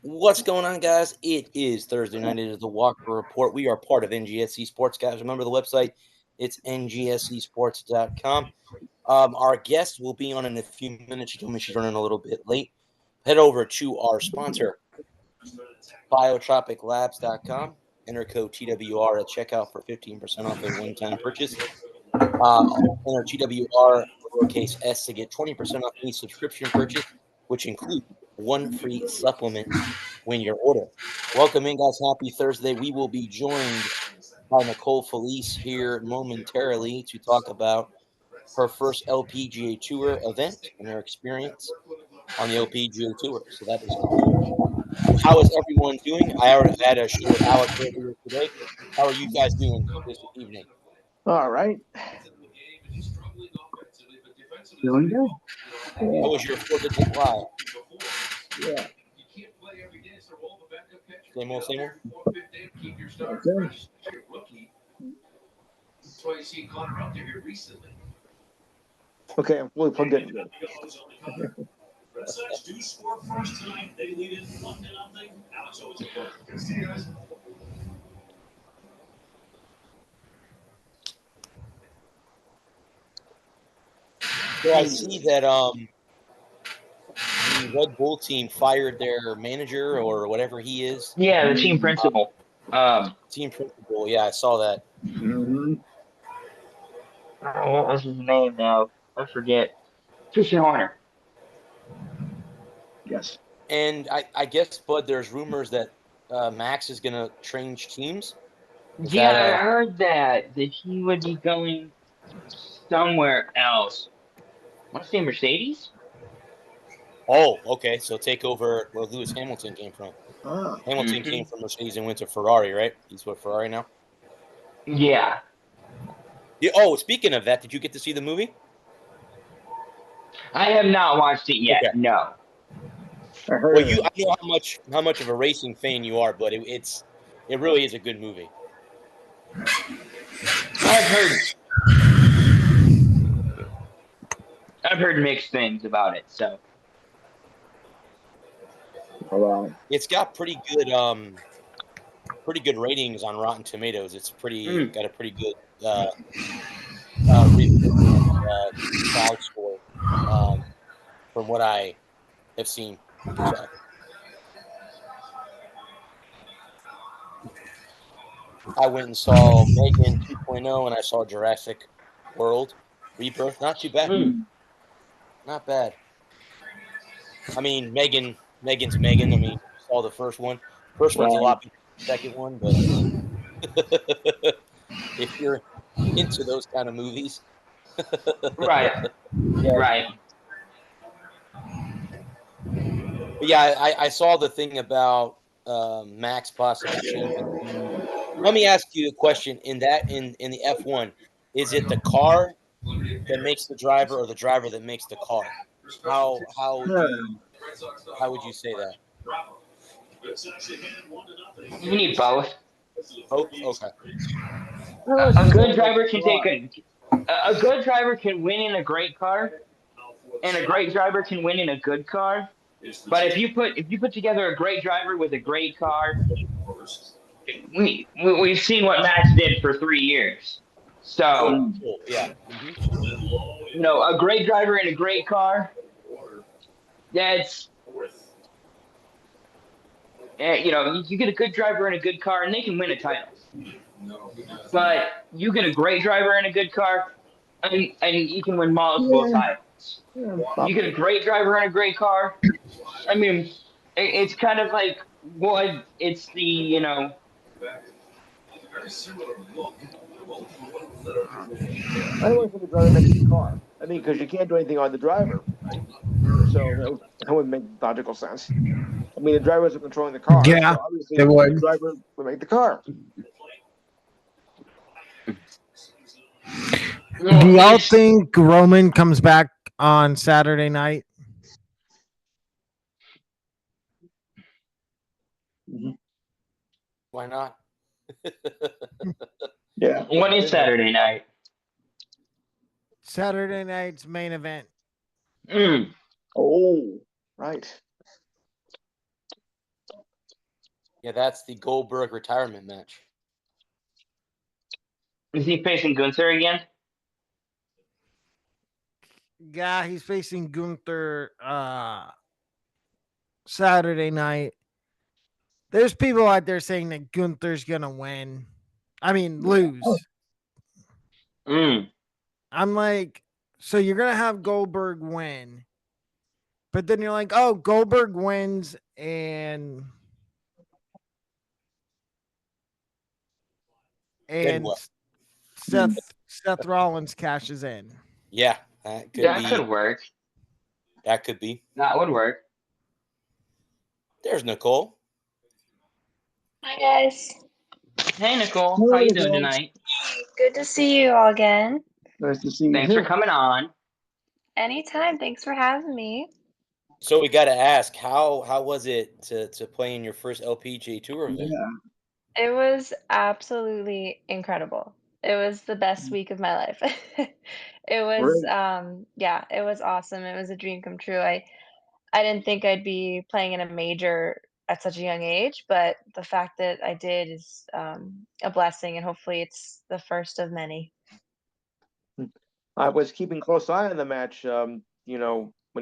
What's going on, guys? It is Thursday night. It is the Walker Report. We are part of NGSC Sports, guys. Remember the website? It's ngscsports.com. Our guest will be on in a few minutes. She told me she's running a little bit late. Head over to our sponsor, biotropiclabs.com. Enter code TWR at checkout for 15% off a one-time purchase. Enter TWR lowercase s to get 20% off any subscription purchase, which includes one free supplement when you order. Welcome in, guys. Happy Thursday. We will be joined by Nicole Felce here momentarily to talk about her first LPGA Tour event and her experience on the LPGA Tour. So that is cool. How is everyone doing? I already had a show with Alex earlier today. How are you guys doing this evening? All right. Doing good. What was your 4th of July? Yeah. Same old, same old? Okay, I'm fully plugged in. Red Sox do score first tonight. They lead it 1-0. Alex owes it. See you guys. So I see that the Red Bull team fired their manager or whatever he is. Yeah, the team principal. Team principal. Yeah, I saw that. Mm-hmm. What was his name now? I forget. Christian Horner. Yes. And I guess, Bud, there's rumors that Max is going to change teams. Is Yeah, that, I heard that he would be going somewhere else. Want to say Mercedes? Oh, okay. So take over where Lewis Hamilton came from. Ah. Hamilton came from Mercedes and went to Ferrari, right? He's with Ferrari now? Yeah. Yeah. Oh, speaking of that, did you get to see the movie? I have not watched it yet. Okay. No. I heard Well, of I know how much of a racing fan you are, but it really is a good movie. I've heard mixed things about it, so. Oh, wow. It's got pretty good ratings on Rotten Tomatoes. It's got a pretty good crowd score from what I have seen. So. I went and saw Megan 2.0 and I saw Jurassic World Rebirth. Not too bad. Not bad. I mean, Megan's Megan. I mean, saw the first one. First one's a lot better than the second one, but if you're into those kind of movies. Right. Right. But yeah, I saw the thing about Max possibly changing. Let me ask you a question. In the F1, is it the car that makes the driver or the driver that makes the car? How would you say that? You need both. Oh, okay. A good driver can a good driver can win in a great car, and a great driver can win in a good car. But if you put together a great driver with a great car, we've seen what Max did for 3 years. So yeah, a great driver in a great car. That's you get a good driver in a good car, and they can win a title. But you get a great driver in a good car, and you can win multiple titles. You get a great driver in a great car. I mean, it's kind of like it's the I don't want to the driver makes the car. I mean, because you can't do anything on the driver, right? So that would make logical sense. I mean, the driver isn't controlling the car. Yeah, so obviously it would. The driver would make the car. Do y'all think Roman comes back on Saturday night? Why not? Yeah. When is Saturday night? Saturday night's main event. Mm. Oh, right. Yeah, that's the Goldberg retirement match. Is he facing Gunther again? Yeah, he's facing Gunther Saturday night. There's people out there saying that Gunther's gonna win. I mean, lose. Mm. I'm like, so you're gonna have Goldberg win, but then you're like, oh, Goldberg wins Then and what? Seth Rollins cashes in. Yeah, that could That be. could work. That could be. That would work. There's Nicole. Hi guys. Hey, Nicole. How Hello, you doing Nicole. tonight? Good to see you all again. Nice to see you Thanks for too. coming on. Anytime. Thanks for having me. So we got to ask, how was it to play in your first LPGA Tour event? Yeah. It was absolutely incredible. It was the best week of my life. It was Great. yeah, it was awesome. It was a dream come true. I didn't think I'd be playing in a major at such a young age, but the fact that I did is a blessing, and hopefully it's the first of many. I was keeping close eye on the match. When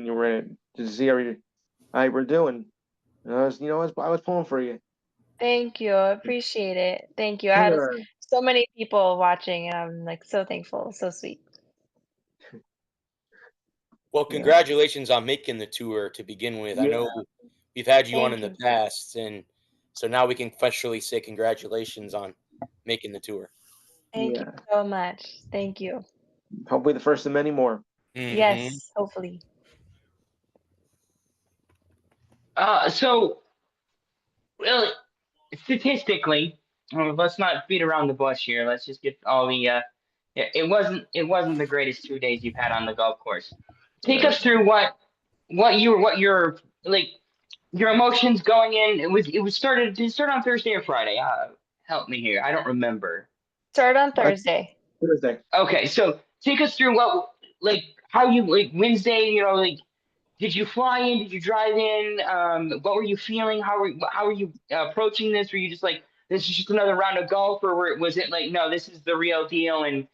you were in it to see how you were doing. And I was pulling for you. Thank you. I appreciate it. Thank you. I had Sure. so many people watching, and I'm like so thankful. So sweet. Well, Yeah. congratulations on making the tour to begin with. I Yeah. know we've had you on in Thank the you. past, and so now we can officially say congratulations on making the tour. Thank you Yeah. so much. Thank you. Hopefully the first of many more. Mm-hmm. Yes, hopefully. So really, statistically, let's not beat around the bush here. Let's just get all the. It wasn't the greatest 2 days you've had on the golf course. Take Right. us through what your like your emotions going in. It was started. Did it start on Thursday or Friday? Help me here. I don't remember. Start on Uh, Thursday. Thursday. Okay, so take us through how you Wednesday. Did you fly in? Did you drive in? What were you feeling? How were you approaching this? Were you just like, this is just another round of golf, or was it like, no, this is the real deal, and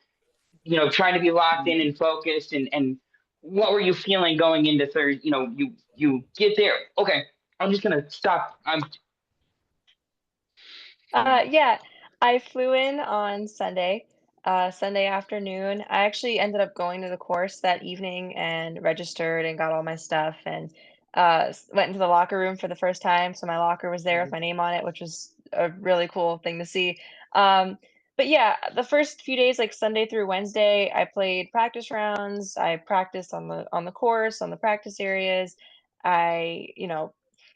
trying to be locked in and focused, and what were you feeling going into Thursday? You get there. Okay, I'm just gonna stop. Yeah, I flew in on Sunday, Sunday afternoon. I actually ended up going to the course that evening and registered and got all my stuff and went into the locker room for the first time. So my locker was there with my name on it, which was a really cool thing to see. Um, but yeah, the first few days, like Sunday through Wednesday, I played practice rounds. I practiced on the course, on the practice areas. I,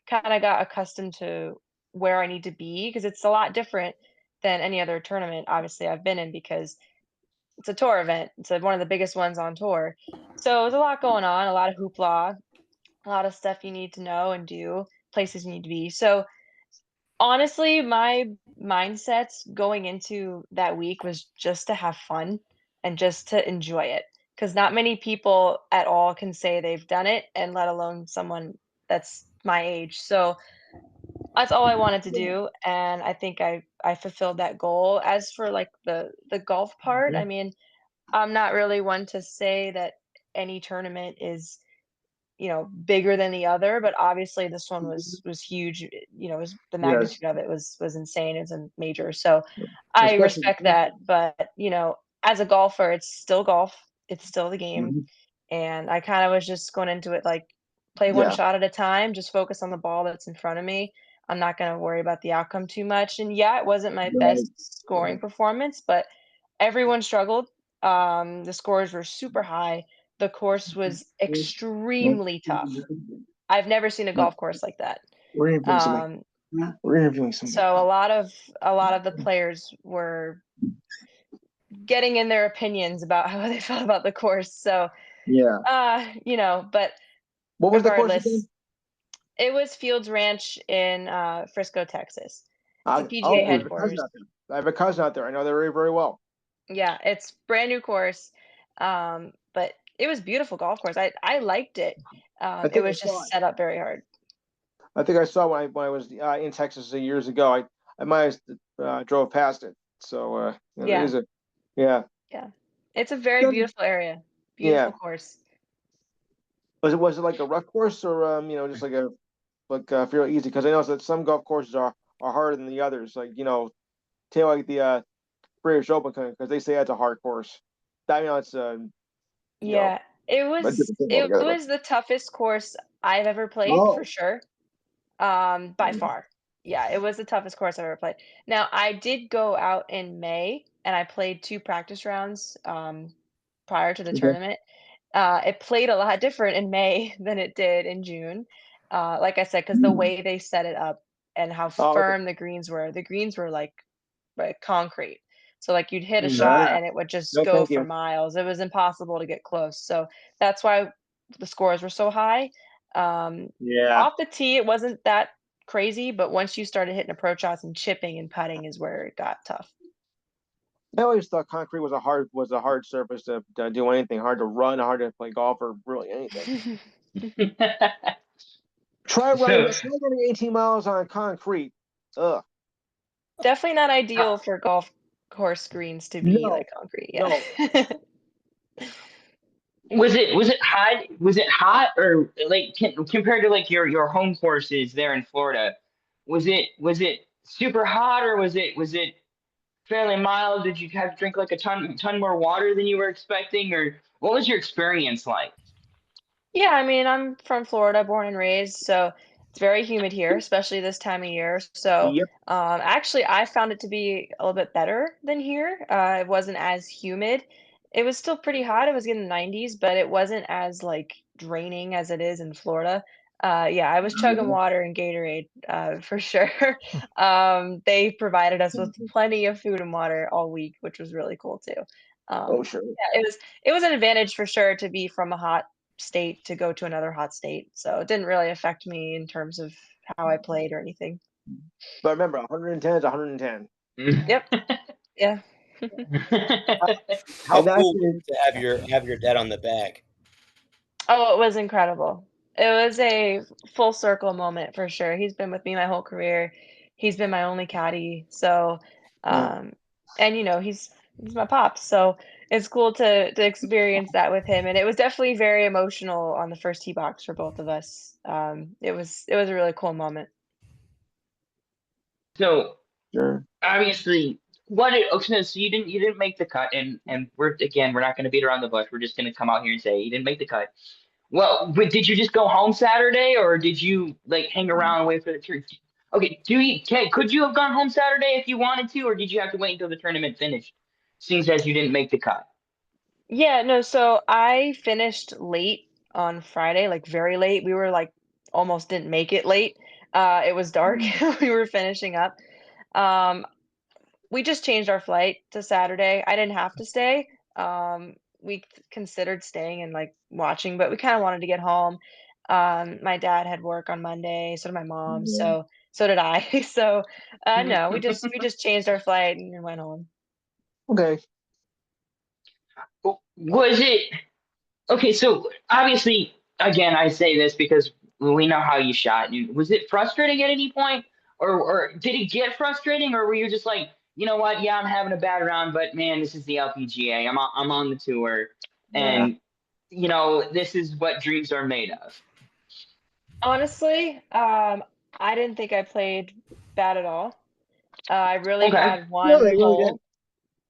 kind of got accustomed to where I need to be because it's a lot different than any other tournament obviously I've been in because it's a tour event. It's one of the biggest ones on tour. So there's a lot going on, a lot of hoopla, a lot of stuff you need to know and do, places you need to be. So honestly, my mindsets going into that week was just to have fun and just to enjoy it because not many people at all can say they've done it and let alone someone that's my age. So that's all I wanted to do, and I think I fulfilled that goal. As for, like, the golf part, I mean, I'm not really one to say that any tournament is, bigger than the other, but obviously this one was huge, was the Yes. magnitude of it was insane, it's a major, so I Especially. respect that, but, as a golfer, it's still golf, it's still the game, Mhm. and I kinda was just going into it like, play one Yeah. shot at a time, just focus on the ball that's in front of me. I'm not gonna worry about the outcome too much, and yeah, it wasn't my Right. best scoring performance, but everyone struggled. The scores were super high. The course was extremely tough. I've never seen a golf course like that. We're interviewing somebody. Um, We're interviewing somebody. so a lot of the players were getting in their opinions about how they felt about the course. So, Yeah. but What was the course regardless, again? it was Fields Ranch in Frisco, Texas. It's a Oh, PGA I have a cousin headquarters. out there. I have a cousin out there. I know that very, very well. Yeah, it's brand new course. But It was beautiful golf course. I liked it. I It think I was saw just it. set up very hard. I think I saw when I was in Texas years ago. I might have drove past it. So it Yeah, is a yeah. yeah. It's a very Doesn't- beautiful area. Yeah. Beautiful course. Was it like a rough course or just like fairly easy? Because I know that some golf courses are harder than the others. Like take like the British Open because they say that's a hard course. I know it's you know Yeah, it a was different thing it altogether. But was the toughest course I've ever played for oh, sure. By far. Yeah, it was the toughest course I've ever played. Now, I did go out in May and I played 2 practice rounds, prior to the okay. tournament. It played a lot different in May than it did in June. Like I said, because the way they set it up and how Oh, okay. firm the greens were like concrete. So like you'd hit a shot Nah, and it would just no, go thank for you. miles. It was impossible to get close. So that's why the scores were so high. Yeah, Off the tee, it wasn't that crazy, but once you started hitting approach shots and chipping and putting is where it got tough. I always thought concrete was a hard surface to do anything, hard to run, hard to play golf or really anything. So, Try running 18 miles on concrete. Ugh. Definitely not uh, ideal for golf course greens to be No, like concrete, yeah. no. was it hot or like compared to like your home courses there in Florida? Was it super hot or was it fairly mild? Did you have to drink like a ton more water than you were expecting, or what was your experience like? Yeah, I mean, I'm from Florida, born and raised, so it's very humid here, especially this time of year. So, Yep. actually, I found it to be a little bit better than here. It wasn't as humid. It was still pretty hot. It was in the 90s, but it wasn't as like draining as it is in Florida. Yeah, I was chugging water and Gatorade, for sure. They provided us with plenty of food and water all week, which was really cool too. Oh, Um, sure. yeah, it was an advantage for sure to be from a hot state to go to another hot state, so it didn't really affect me in terms of how I played or anything. But remember, 110 is 110. Yep, yeah. How And cool was actually, it to have your dad on the bag? Oh, it was incredible. It was a full circle moment for sure. He's been with me my whole career. He's been my only caddy, so, uh, um and, he's my pops, so it's cool to experience that with him, and it was definitely very emotional on the first tee box for both of us. It was a really cool moment. So sure. obviously, okay, so you didn't make the cut, and we're not going to beat around the bush. We're just going to come out here and say you didn't make the cut. Well, but did you just go home Saturday, or did you like hang around and wait for the tournament? Okay, could you have gone home Saturday if you wanted to, or did you have to wait until the tournament finished, seeing as you didn't make the cut? Yeah, no, so I finished late on Friday, like very late. We were like almost didn't make it late. It was dark. We were finishing up. Um, we just changed our flight to Saturday. I didn't have to stay. Considered staying and like watching, but we kind of wanted to get home. My dad had work on Monday, so did my mom, so did I. So no, we just changed our flight and went home. Okay. Was it okay? So obviously, again, I say this because we know how you shot. Was it frustrating at any point, or did it get frustrating, or were you just like, you know what? Yeah, I'm having a bad round, but man, this is the LPGA. I'm on the tour, Yeah. and this is what dreams are made of. Honestly, I didn't think I played bad at all. I really Okay. had No, one they really did. hole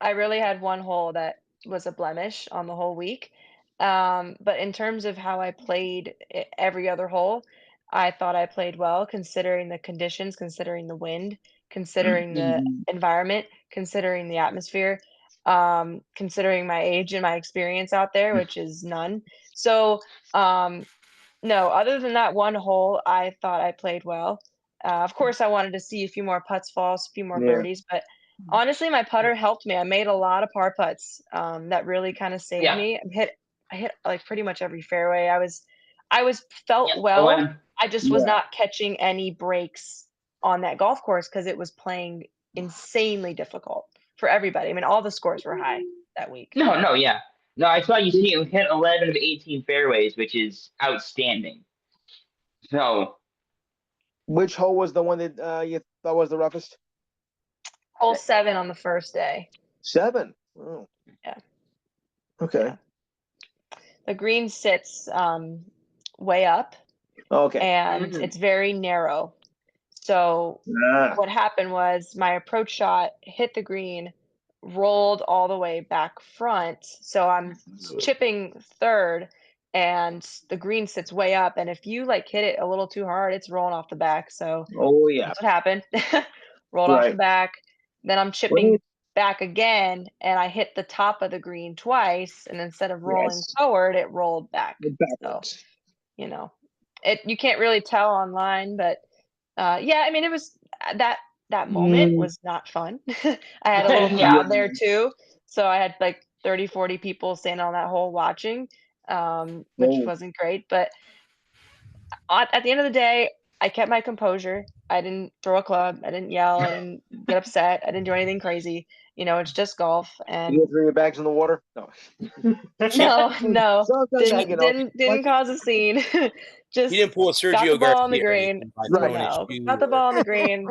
I really had one hole that was a blemish on the whole week. But in terms of how I played every other hole, I thought I played well considering the conditions, considering the wind, considering the Mhm. environment, considering the atmosphere, considering my age and my experience out there, which is none. So, um, no, other than that one hole, I thought I played well. Of course, I wanted to see a few more putts fall, a few more Yeah. birdies, but honestly, my putter helped me. I made a lot of par putts, that really kind of saved Yeah. me. I hit like pretty much every fairway. I was felt Yeah. well. 11. I just was Yeah. not catching any breaks on that golf course because it was playing insanely difficult for everybody. I mean, all the scores were high that week. No, no, yeah. No, I saw you hit 11 of 18 fairways, which is outstanding. So Which hole was the one that you thought was the roughest? Hole 7 on the first day. 7. Oh. Yeah. Okay. Yeah. The green sits way up, Okay. and it's very narrow. So Ah. what happened was my approach shot hit the green, rolled all the way back front. So I'm chipping third, and the green sits way up. And if you like hit it a little too hard, it's rolling off the back. So Oh yeah. that's what happened. Rolled off the Right. back. Then I'm chipping back again, and I hit the top of the green twice. And instead of rolling Yes. forward, it rolled back. So, Backwards. you know, you can't really tell online, but yeah, I mean, it was that moment was not fun. I had a little yeah. crowd there too, so I had like 30, 40 people standing on that hole watching, which Oh. wasn't great. But at the end of the day, I kept my composure. I didn't throw a club. I didn't yell. I didn't get upset. I didn't do anything crazy. It's just golf, You and threw your bags in the water? No. no, Sometimes I get didn't cause a scene. He Just didn't pull a got the Sergio ball on the Garcia or green. anything by Right. throwing his No, shoe got the or ball on the green.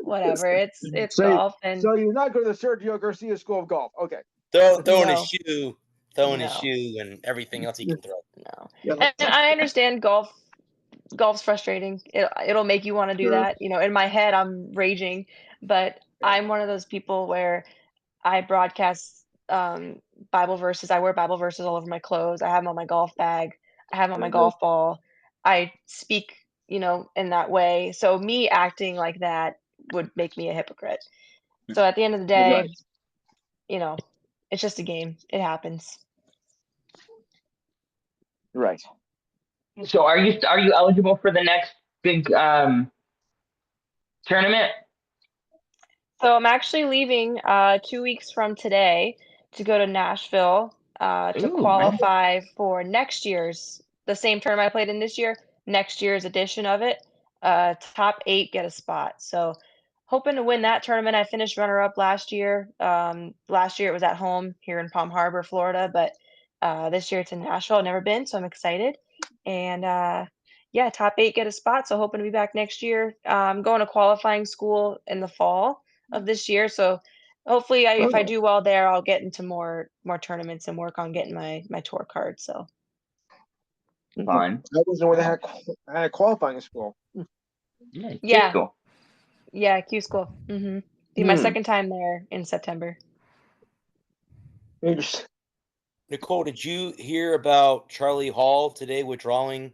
Whatever. It's So, golf, and so you're not going to Sergio Garcia School of Golf. Okay. throwing his no, shoe, no, and everything else he can throw. no. Yeah. And I understand golf's frustrating. It'll make you want to do Sure. that. In my head, I'm raging, but I'm one of those people where I broadcast Bible verses. I wear Bible verses all over my clothes. I have them on my golf bag. I have them on my golf ball. I speak, in that way. So me acting like that would make me a hypocrite. So at the end of the Right. day, you know, it's just a game. It happens. Right. So are you eligible for the next big tournament? So I'm actually leaving 2 weeks from today to go to Nashville to Ooh, nice. qualify for next year's the same tournament I played in this year, next year's edition of it. Top 8 get a spot. So hoping to win that tournament. I finished runner up last year. Last year it was at home here in Palm Harbor, Florida, but this year it's in Nashville. I've never been, so I'm excited. And yeah, top 8 get a spot. So hoping to be back next year. I'm going to qualifying school in the fall of this year. So hopefully, if I Oh, do well there, I'll get into more tournaments and work on getting my tour card. So Fun. I wasn't where they had qualifying school. Yeah, yeah, cool. yeah, Q school. Be my second time there in September. Interesting. Nicole, did you hear about Charlie Hall today withdrawing?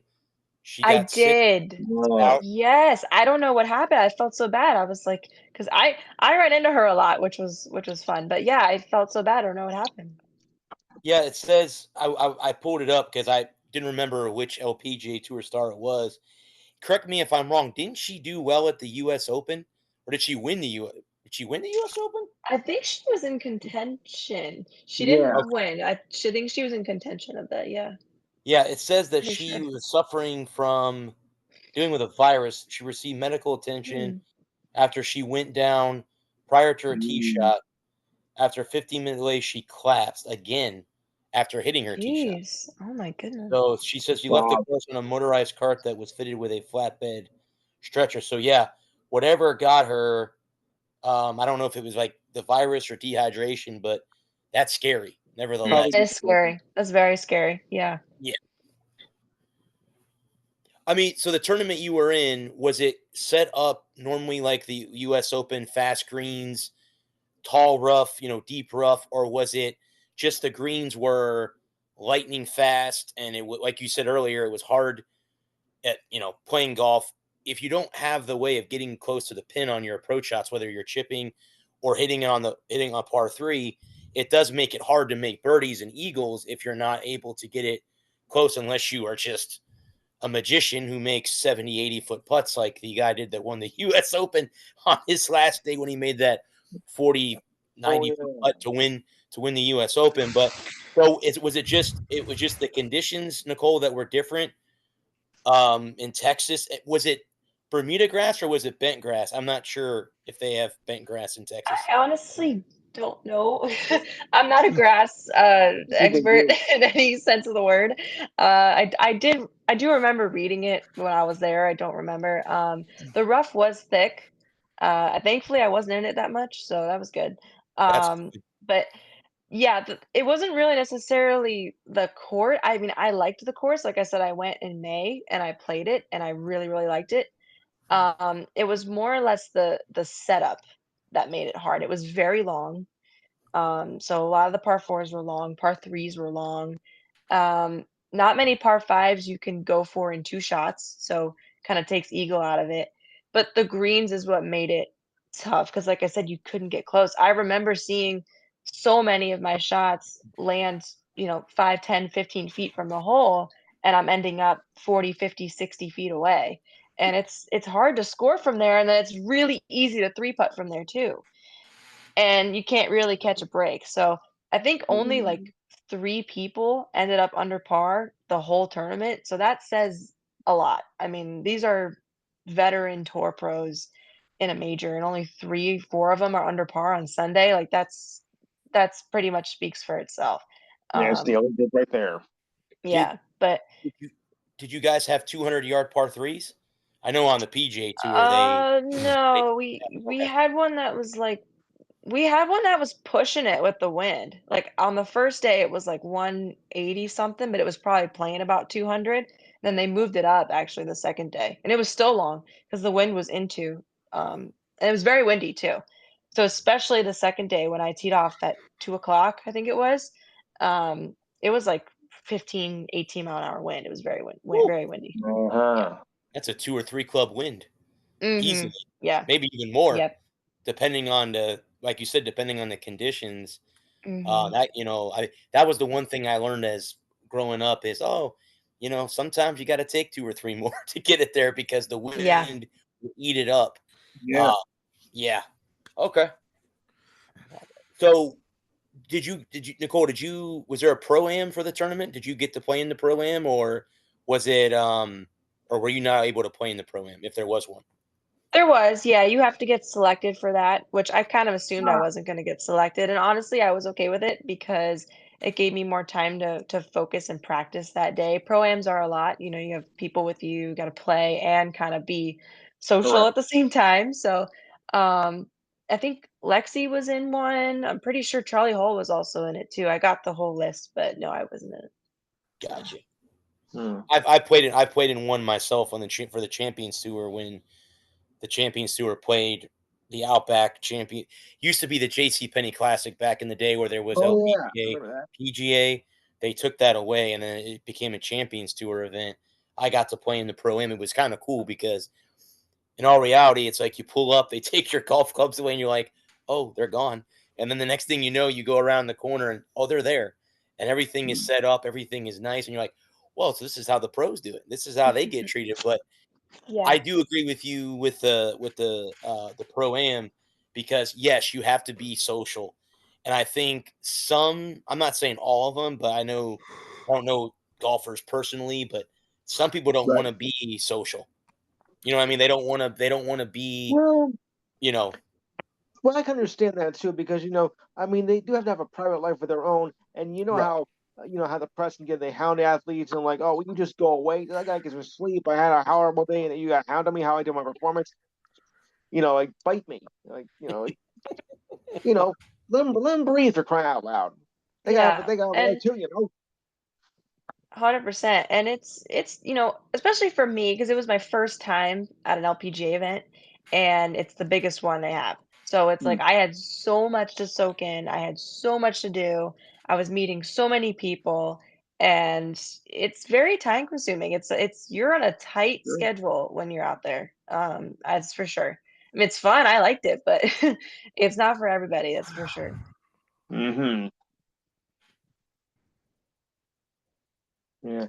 She I got sick. did. Oh, Yes, I don't know what happened. I felt so bad. I was like, because I ran into her a lot, which was fun. But yeah, I felt so bad. I don't know what happened. Yeah, it says I pulled it up because I didn't remember which LPGA Tour star it was. Correct me if I'm wrong. Didn't she do well at the U.S. Open, or did she win the U.S. Did she win the U.S. Open? I think she was in contention. She yeah. didn't win. I should think she was in contention of that. Yeah, Yeah, it says that pretty she sure. was suffering from dealing with a virus. She received medical attention after she went down prior to her tee shot. After a 15-minute delay, she collapsed again after hitting her tee shot. Jeez. Oh my goodness. So she says she left the Wow. course on a motorized cart that was fitted with a flatbed stretcher. So yeah, whatever got her, I don't know if it was like the virus or dehydration, but that's scary. Nevertheless, It's scary. That's very scary. Yeah. yeah. I mean, so the tournament you were in, was it set up normally like the U.S. Open, fast greens, tall rough, deep rough, or was it just the greens were lightning fast and like you said earlier, it was hard at playing golf if you don't have the way of getting close to the pin on your approach shots, whether you're chipping or hitting on par 3, it does make it hard to make birdies and eagles if you're not able to get it close, unless you are just a magician who makes 70-80 foot putts like the guy did that won the US Open on his last day when he made that 40-90 foot putt to win the US Open. But so was it just the conditions, Nicole, that were different in Texas? Was it Bermuda grass or was it bent grass? I'm not sure if they have bent grass in Texas. I honestly don't know. I'm not a grass It's a big expert deal. in any sense of the word. I do remember reading it when I was there. I don't remember. The rough was thick. Thankfully I wasn't in it that much, so that was good. That's Um, but yeah, it wasn't really necessarily the court. I mean, I liked the course. Like I said, I went in May and I played it, and I really, really liked it. It was more or less the setup that made it hard. It was very long. So a lot of the par fours were long, par threes were long. Um, Not many par fives you can go for in two shots, so kind of takes eagle out of it. But the greens is what made it tough because, like I said, you couldn't get close. I remember seeing so many of my shots land, 5, 10, 15 feet from the hole, and I'm ending up 40, 50, 60 feet away. And it's hard to score from there, and then it's really easy to three putt from there too, and you can't really catch a break. So I think only like 3 people ended up under par the whole tournament. So that says a lot. I mean, these are veteran tour pros in a major, and only 3, 4 of them are under par on Sunday. Like that's pretty much speaks for itself. Yeah, it's the Um, only good right there. did yeah, but did you did you guys have 200-yard par threes? I know on the PGA Tour they no, we okay. had one that was like we had one that was pushing it with the wind. Like, on the first day, it was, like, 180 something, but it was probably playing about 200. Then they moved it up actually the second day, and it was still long because the wind was into, and it was very windy too. So, especially the second day when I teed off at 2 o'clock, I think it was, like, 15, 18-mile-an-hour wind. It was Woo, very windy. Yeah. Uh-huh. that's a 2 or 3 club wind easily, Mhm. Yeah. maybe even more, Yep. depending on the like you said, depending on the conditions. Mhm. That that was the one thing I learned as growing up is sometimes you got to take 2 or 3 more to get it there because the Yeah. wind will eat it up. Yeah. Uh, yeah. Okay. So did you Nicole, was there a pro am for the tournament? Did you get to play in the pro am, or was it or were you not able to play in the pro am if there was one? There was, yeah, you have to get selected for that, which I kind of assumed I Ah, wasn't gonna get selected, and honestly, I was okay with it because it gave me more time to focus and practice that day. Pro-ams are a lot, you have people with you, you gotta play and kinda be social correct. at the same time, so, um, I think Lexi was in one, I'm pretty sure Charlie Hall was also in it too. I got the whole list, but no, I wasn't in it. Gotcha. Hmm. I played in one myself on for the Champions Tour when the Champions Tour played the Outback Champion. Used to be the JC Penney Classic back in the day where there was Oh yeah, I LPGA, remember that. PGA. They took that away and then it became a Champions Tour event. I got to play in the Pro Am. It was kind of cool because in all reality, it's like you pull up, they take your golf clubs away, and you're like, oh, they're gone. And then the next thing you know, you go around the corner and oh, they're there. And everything is set up, everything is nice. And you're like, well, so this is how the pros do it. This is how they get treated. But I Yeah. do agree with you with the pro am because yes, you have to be social, and I think I'm not saying all of them, but I don't know golfers personally, but some people don't Right. want to be social. You know what I mean? They don't want to be Well, you know well, I can understand that too because I mean, they do have to have a private life of their own, and right. how the press can get they hound athletes and like, oh, will you just go away? That guy gets some sleep. I had a horrible day, and you got hounding me how I did my performance. Like bite me, you know, let them breathe for crying out loud. Yeah, They got a right and too. 100%. And it's especially for me, because it was my first time at an LPGA event, and it's the biggest one they have. So it's like Mm, I had so much to soak in. I had so much to do. I was meeting so many people, and it's very time consuming. It's you're on a tight sure. schedule when you're out there. That's for sure. I mean, it's fun. I liked it, but it's not for everybody, that's for sure. Mm-hmm. Yeah.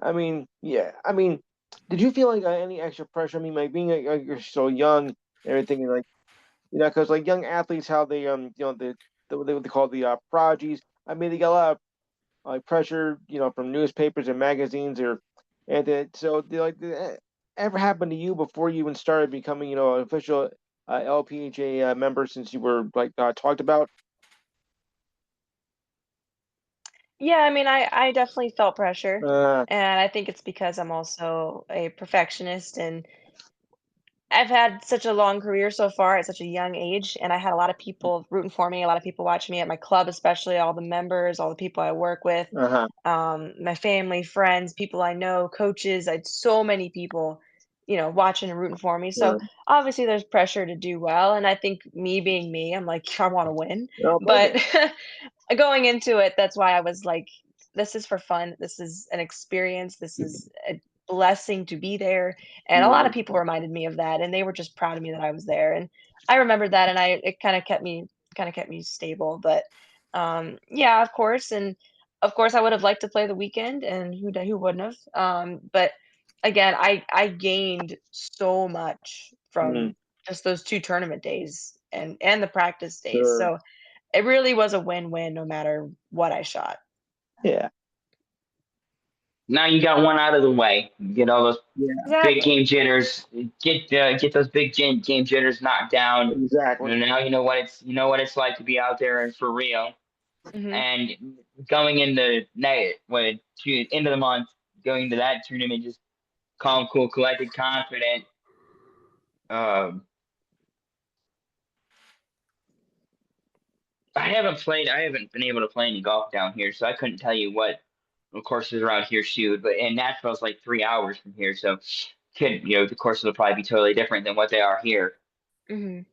I mean, yeah. I mean, did you feel like any extra pressure? I mean, like being like you're so young and everything, and like because like young athletes, how they what they call the prodigies. I mean, they get a lot of like pressure, from newspapers and magazines so ever happened to you before you even started becoming, an official LPGA member since you were like talked about? Yeah, I mean, I definitely felt pressure, Uh, and I think it's because I'm also a perfectionist, and I've had such a long career so far at such a young age, and I had a lot of people rooting for me, a lot of people watching me at my club, especially all the members, all the people I work with, uh-huh. my family, friends, people I know, coaches. I had so many people, watching and rooting for me. So Yeah. obviously there's pressure to do well. And I think me being me, I'm like, I want to win. Oh, But perfect. going into it, that's why I was like, this is for fun. This is an experience. This is a blessing to be there. And a lot of Yeah. people reminded me of that, and they were just proud of me that I was there. And I remembered that, and it kind of kept me stable. But yeah, of course, and of course, I would have liked to play the weekend, and who wouldn't have? But again, I gained so much Mm, from just those 2 tournament days and the practice days. sure. So it really was a win-win no matter what I shot. Yeah. Now you got one out of the way. Get all those Yeah. big Exactly. game jitters. Get those big game jitters knocked down. Exactly. And now you know what it's like to be out there and for real. Mhm. And going into night when to end of the month, going to that tournament, just calm, cool, collected, confident. Um, I haven't been able to play any golf down here, so I couldn't tell you what courses around here shoot. But in Nashville's like 3 hours from here, so the courses will probably be totally different than what they are here. Mhm.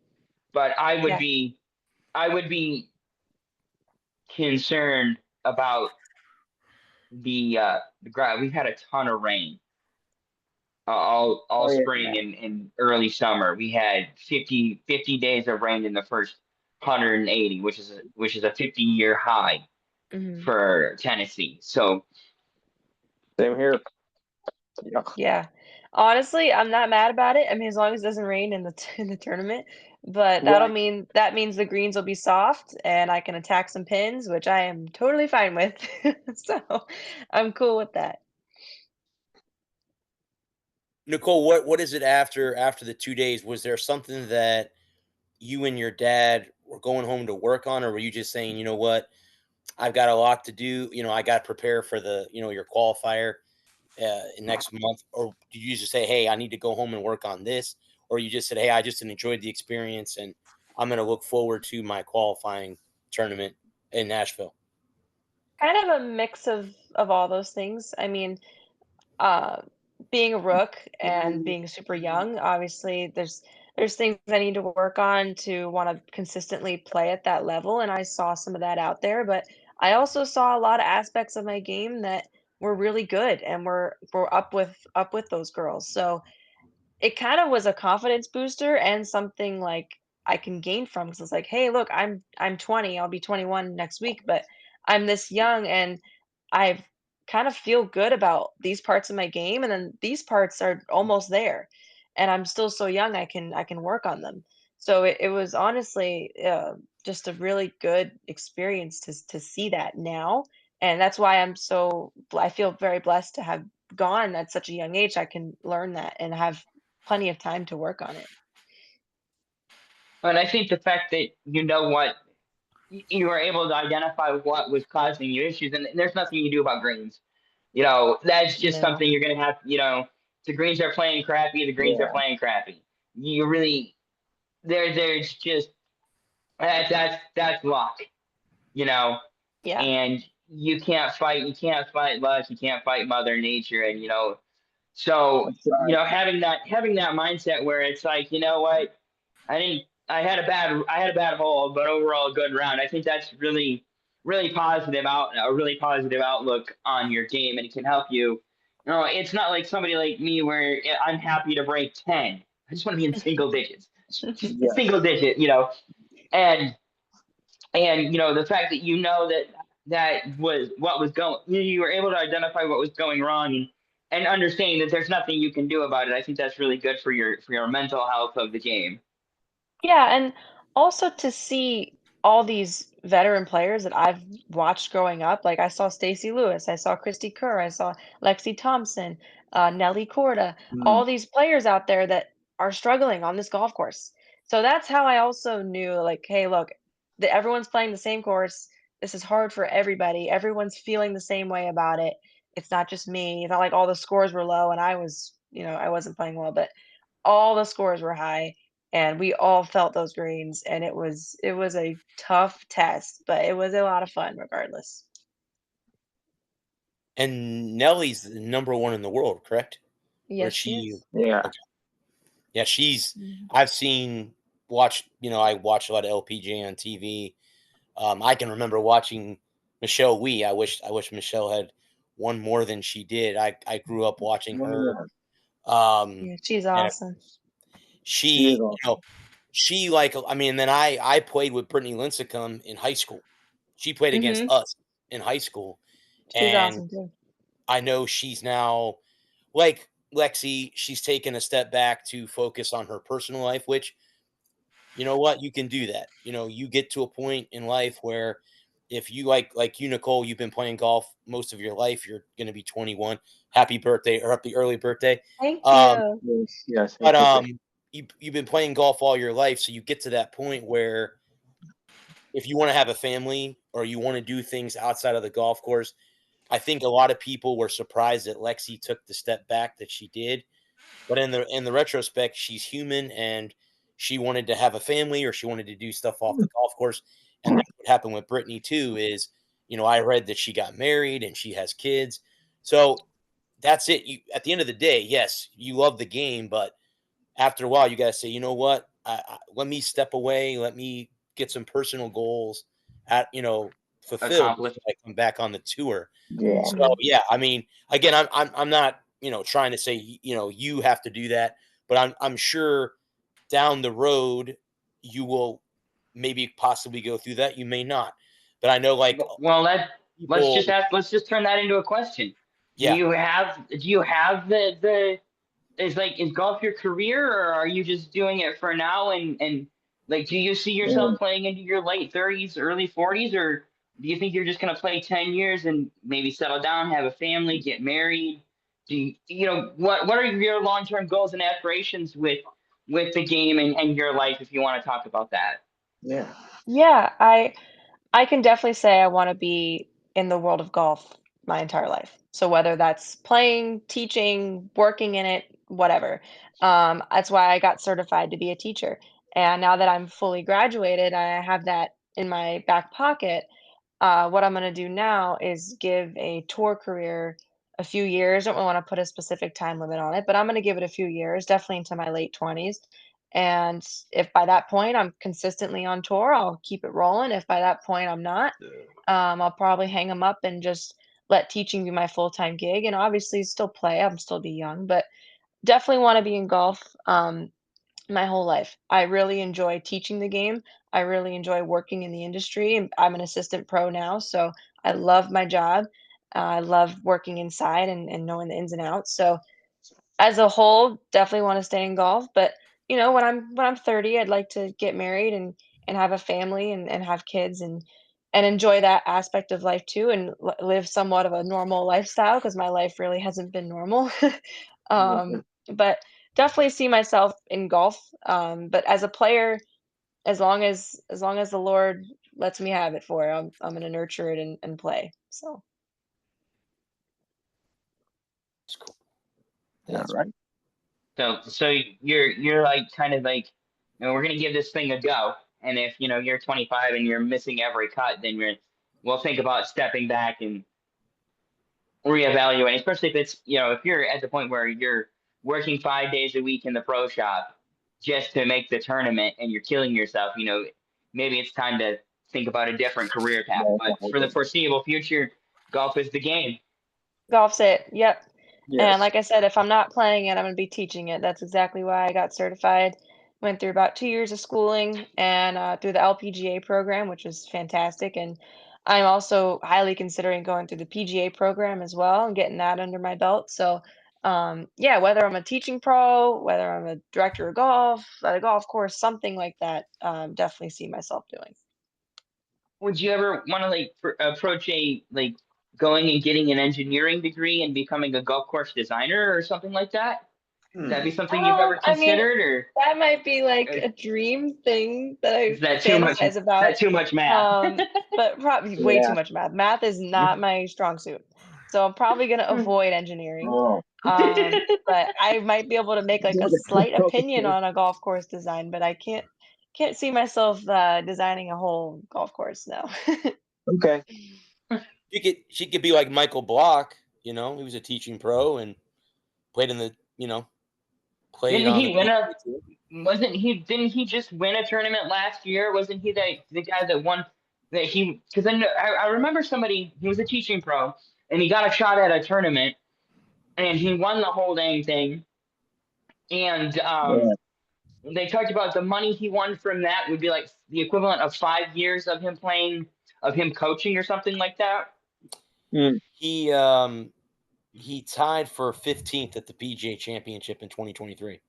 But Yeah. I would be concerned about the ground. We've had a ton of rain all Oh spring yeah. and early summer. We had 50 days of rain in the first 180, which is a 50-year high Mhm. for Tennessee. So Same here. Yeah. Yeah. Honestly, I'm not mad about it. I mean, as long as it doesn't rain in the in the tournament, but Right. that means the greens will be soft and I can attack some pins, which I am totally fine with. So, I'm cool with that. Nicole, what is it after the 2 days? Was there something that you and your dad were going home to work on, or were you just saying, you know what, I've got a lot to do. I got to prepare for your qualifier next month, or did you just say, hey, I need to go home and work on this, or you just said, hey, I just enjoyed the experience and I'm going to look forward to my qualifying tournament in Nashville? Kind of a mix of all those things. I mean, uh, being a rook and being super young, obviously there's things I need to work on to want to consistently play at that level, and I saw some of that out there. But I also saw a lot of aspects of my game that were really good and were up with those girls. So it kind of was a confidence booster and something like I can gain from because it's like, hey, look, I'm 20, I'll be 21 next week, but I'm this young and I kind of feel good about these parts of my game, and then these parts are almost there, and I'm still so young. I can work on them. So it was honestly just a really good experience to see that now, and that's why I feel very blessed to have gone at such a young age. I can learn that and have plenty of time to work on it. but I think the fact that you know what you were able to identify what was causing you issues, and there's nothing you do about greens. That's just No. something you're gonna have. The greens are playing crappy. The greens are Yeah. playing crappy. You really there's just that's luck. You know, Yeah. and you can't fight luck. You can't fight Mother Nature, and so That's right. having that mindset where it's like, you know what, I had a bad hole, but overall a good round. I think that's really a really positive outlook on your game, and it can help you. It's not like somebody like me where I'm happy to break 10. I just want to be in single digits, just single Yes. digit, and the fact that that was what was going, you were able to identify what was going wrong and understanding that there's nothing you can do about it. I think that's really good for your mental health of the game. Yeah, and also to see all these veteran players that I've watched growing up, like I saw Stacey Lewis, I saw Christy Kerr, I saw Lexi Thompson, Nelly Korda, Mm, all these players out there that are struggling on this golf course. So that's how I also knew, like, hey, look, everyone's playing the same course. This is hard for everybody. Everyone's feeling the same way about it. It's not just me. It's not like all the scores were low and I was, I wasn't playing well, but all the scores were high and we all felt those greens and it was a tough test, but it was a lot of fun regardless. And Nellie's the number one in the world, correct? Or is Yes, she she? is. Yeah. Okay. Yeah, she's. Mhm. I've watched. I watch a lot of LPGA on TV. I can remember watching Michelle Wee. I wish Michelle had won more than she did. I grew up watching her. Yeah, she's And awesome. She is she, awesome. she like. I mean, then I played with Brittany Lincecum in high school. She played against Mhm. us in high school, She's and awesome too. I know she's now like Lexi. She's taken a step back to focus on her personal life, which you know what? You can do that. You get to a point in life where if you like you, Nicole, you've been playing golf most of your life. You're going to be 21. Happy birthday or happy early birthday. Thank Um, you. Yes, yes. but Perfect. you've been playing golf all your life, so you get to that point where if you want to have a family or you want to do things outside of the golf course, I think a lot of people were surprised that Lexi took the step back that she did. But in the retrospect, she's human and she wanted to have a family or she wanted to do stuff off the golf course. And that's what happened with Brittany too. Is I read that she got married and she has kids. So that's it. At the end of the day, yes, you love the game, but after a while, you got to say, you know what? Let me step away. Let me get some personal goals fulfilled Accomplished. before I come back on the tour. Yeah. So Mhm. yeah, I mean, again, I'm not trying to say you have to do that, but I'm sure down the road you will maybe possibly go through that. You may not, but I know like Well, people, let's just turn that into a question. yeah, Do you have the is golf your career, or are you just doing it for now? And like, do you see Yeah. yourself playing into your late 30s, early 40s, or do you think you're just gonna play 10 years and maybe settle down, have a family, get married? What are your long term goals and aspirations with the game and your life, if you want to talk about that? Yeah. Yeah, I can definitely say I wanna be in the world of golf my entire life. So whether that's playing, teaching, working in it, whatever. That's why I got certified to be a teacher. And now that I'm fully graduated, I have that in my back pocket. What I'm gonna do now is give a tour career a few years. Don't want to put a specific time limit on it, but I'm gonna give it a few years, definitely into my late 20s. And if by that point I'm consistently on tour, I'll keep it rolling. If by that point I'm not, I'll probably hang them up and just let teaching be my full-time gig. And obviously still play. I'm still be young, but definitely want to be in golf. My whole life. I really enjoy teaching the game. I really enjoy working in the industry. And I'm an assistant pro now, so I love my job. I love working inside and knowing the ins and outs. So as a whole, definitely want to stay in golf. But when I'm 30, I'd like to get married and have a family and have kids and enjoy that aspect of life too and live somewhat of a normal lifestyle because my life really hasn't been normal. Yeah. But definitely see myself in golf. But as a player, as long as the Lord lets me have it for it, I'm gonna nurture it and play. So that's cool. Yeah. That's Right. So you're like kind of like, we're gonna give this thing a go. And if you're 25 and you're missing every cut, then we'll think about stepping back and reevaluating. Especially if if you're at the point where you're working 5 days a week in the pro shop just to make the tournament and you're killing yourself. Maybe it's time to think about a different career path. But for the foreseeable future, golf is the game. golf's it. Yep. And Yes. like I said, if I'm not playing it, I'm gonna be teaching it. That's exactly why I got certified. Went through about 2 years of schooling and through the LPGA program, which was fantastic. And I'm also highly considering going through the PGA program as well and getting that under my belt. So, yeah, whether I'm a teaching pro, whether I'm a director of golf at a golf course, something like that, definitely see myself doing. Would you ever want to like approach a like going and getting an engineering degree and becoming a golf course designer or something like that? Would that be something you've ever I mean, considered, or that might be like is a dream thing that I is that too much? fantasize Is about. that too much math? But probably way too much math. Math is not my strong suit. So I'm probably gonna avoid engineering. Oh, But I might be able to make like a slight opinion on a golf course design, but I can't see myself designing a whole golf course. No. okay. She could be like Michael Block. You know, he was a teaching pro and played in the played Didn't on the he win a? PGA Tour. Wasn't he? Didn't he just win a tournament last year? Wasn't he the guy that won? That he because I remember somebody. He was a teaching pro and he got a shot at a tournament and he won the whole dang thing. And they talked about the money he won from that would be like the equivalent of 5 years of him playing, of him coaching or something like that. He tied for 15th at the PGA Championship in 2023.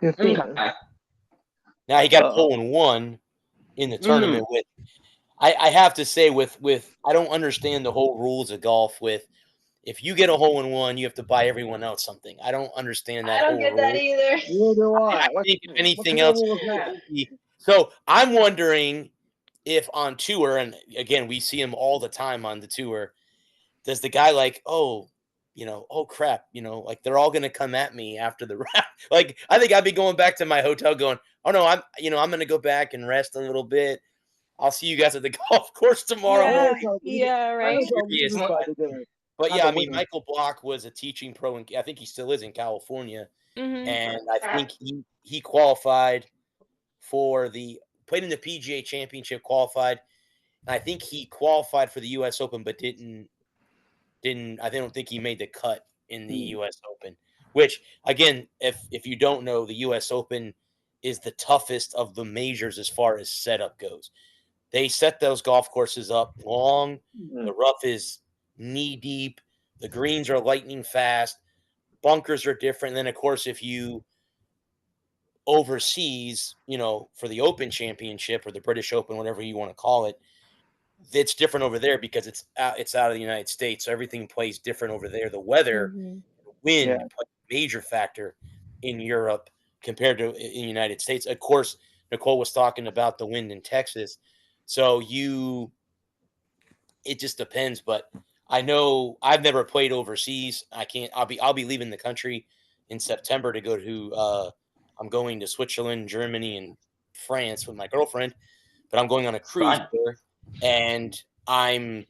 15. Okay. Now he got Uh-oh. hole in one in the tournament with. I have to say with I don't understand the whole rules of golf with. If you get a hole in one, you have to buy everyone else something. I don't understand that I don't whole get that rule. either. Neither do I I. What, think if anything what kind of else, rule is that? so I'm wondering if on tour, and again we see him all the time on the tour, does the guy like, oh crap, like they're all gonna come at me after the round. Like I think I'd be going back to my hotel going, oh no, I'm gonna go back and rest a little bit. I'll see you guys at the golf course tomorrow Yeah, morning. yeah, right. But yeah, I mean, Michael Block was a teaching pro, and I think he still is in California. Mhm. And I think he qualified for played in the PGA Championship, qualified. And I think he qualified for the U.S. Open, but didn't. I don't think he made the cut in the U.S. Open. Which again, if you don't know, the U.S. Open is the toughest of the majors as far as setup goes. They set those golf courses up long. The rough is knee deep. The greens are lightning fast. Bunkers are different. And then, of course, if you overseas, for the Open Championship or the British Open, whatever you want to call it, it's different over there because it's out of the United States. So everything plays different over there. The weather, Mhm. wind, plays a major factor in Europe compared to in the United States. Of course, Nicole was talking about the wind in Texas. So it just depends. But I know I've never played overseas. I can't. I'll be leaving the country in September to go to. I'm going to Switzerland, Germany, and France with my girlfriend. But I'm going on a cruise there, and I'm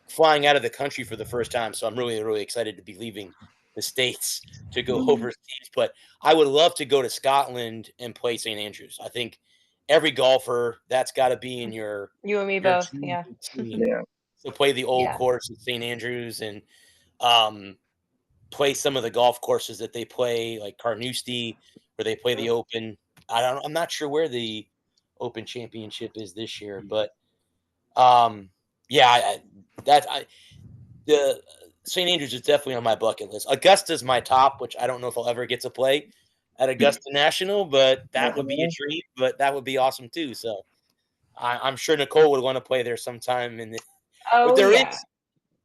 flying out of the country for the first time. So I'm really, really excited to be leaving the States to go overseas. But I would love to go to Scotland and play St. Andrews. I think every golfer, that's got to be in your You and me your both. dream Yeah. routine. So play the old Yeah. course at St. Andrews and play some of the golf courses that they play, like Carnoustie, where they play the Open. I'm not sure where the Open Championship is this year, but yeah, the St. Andrews is definitely on my bucket list. Augusta's my top, which I don't know if I'll ever get to play at Augusta National, but that would be a dream. But that would be awesome too. So I'm sure Nicole would want to play there sometime. But Oh there yeah. is.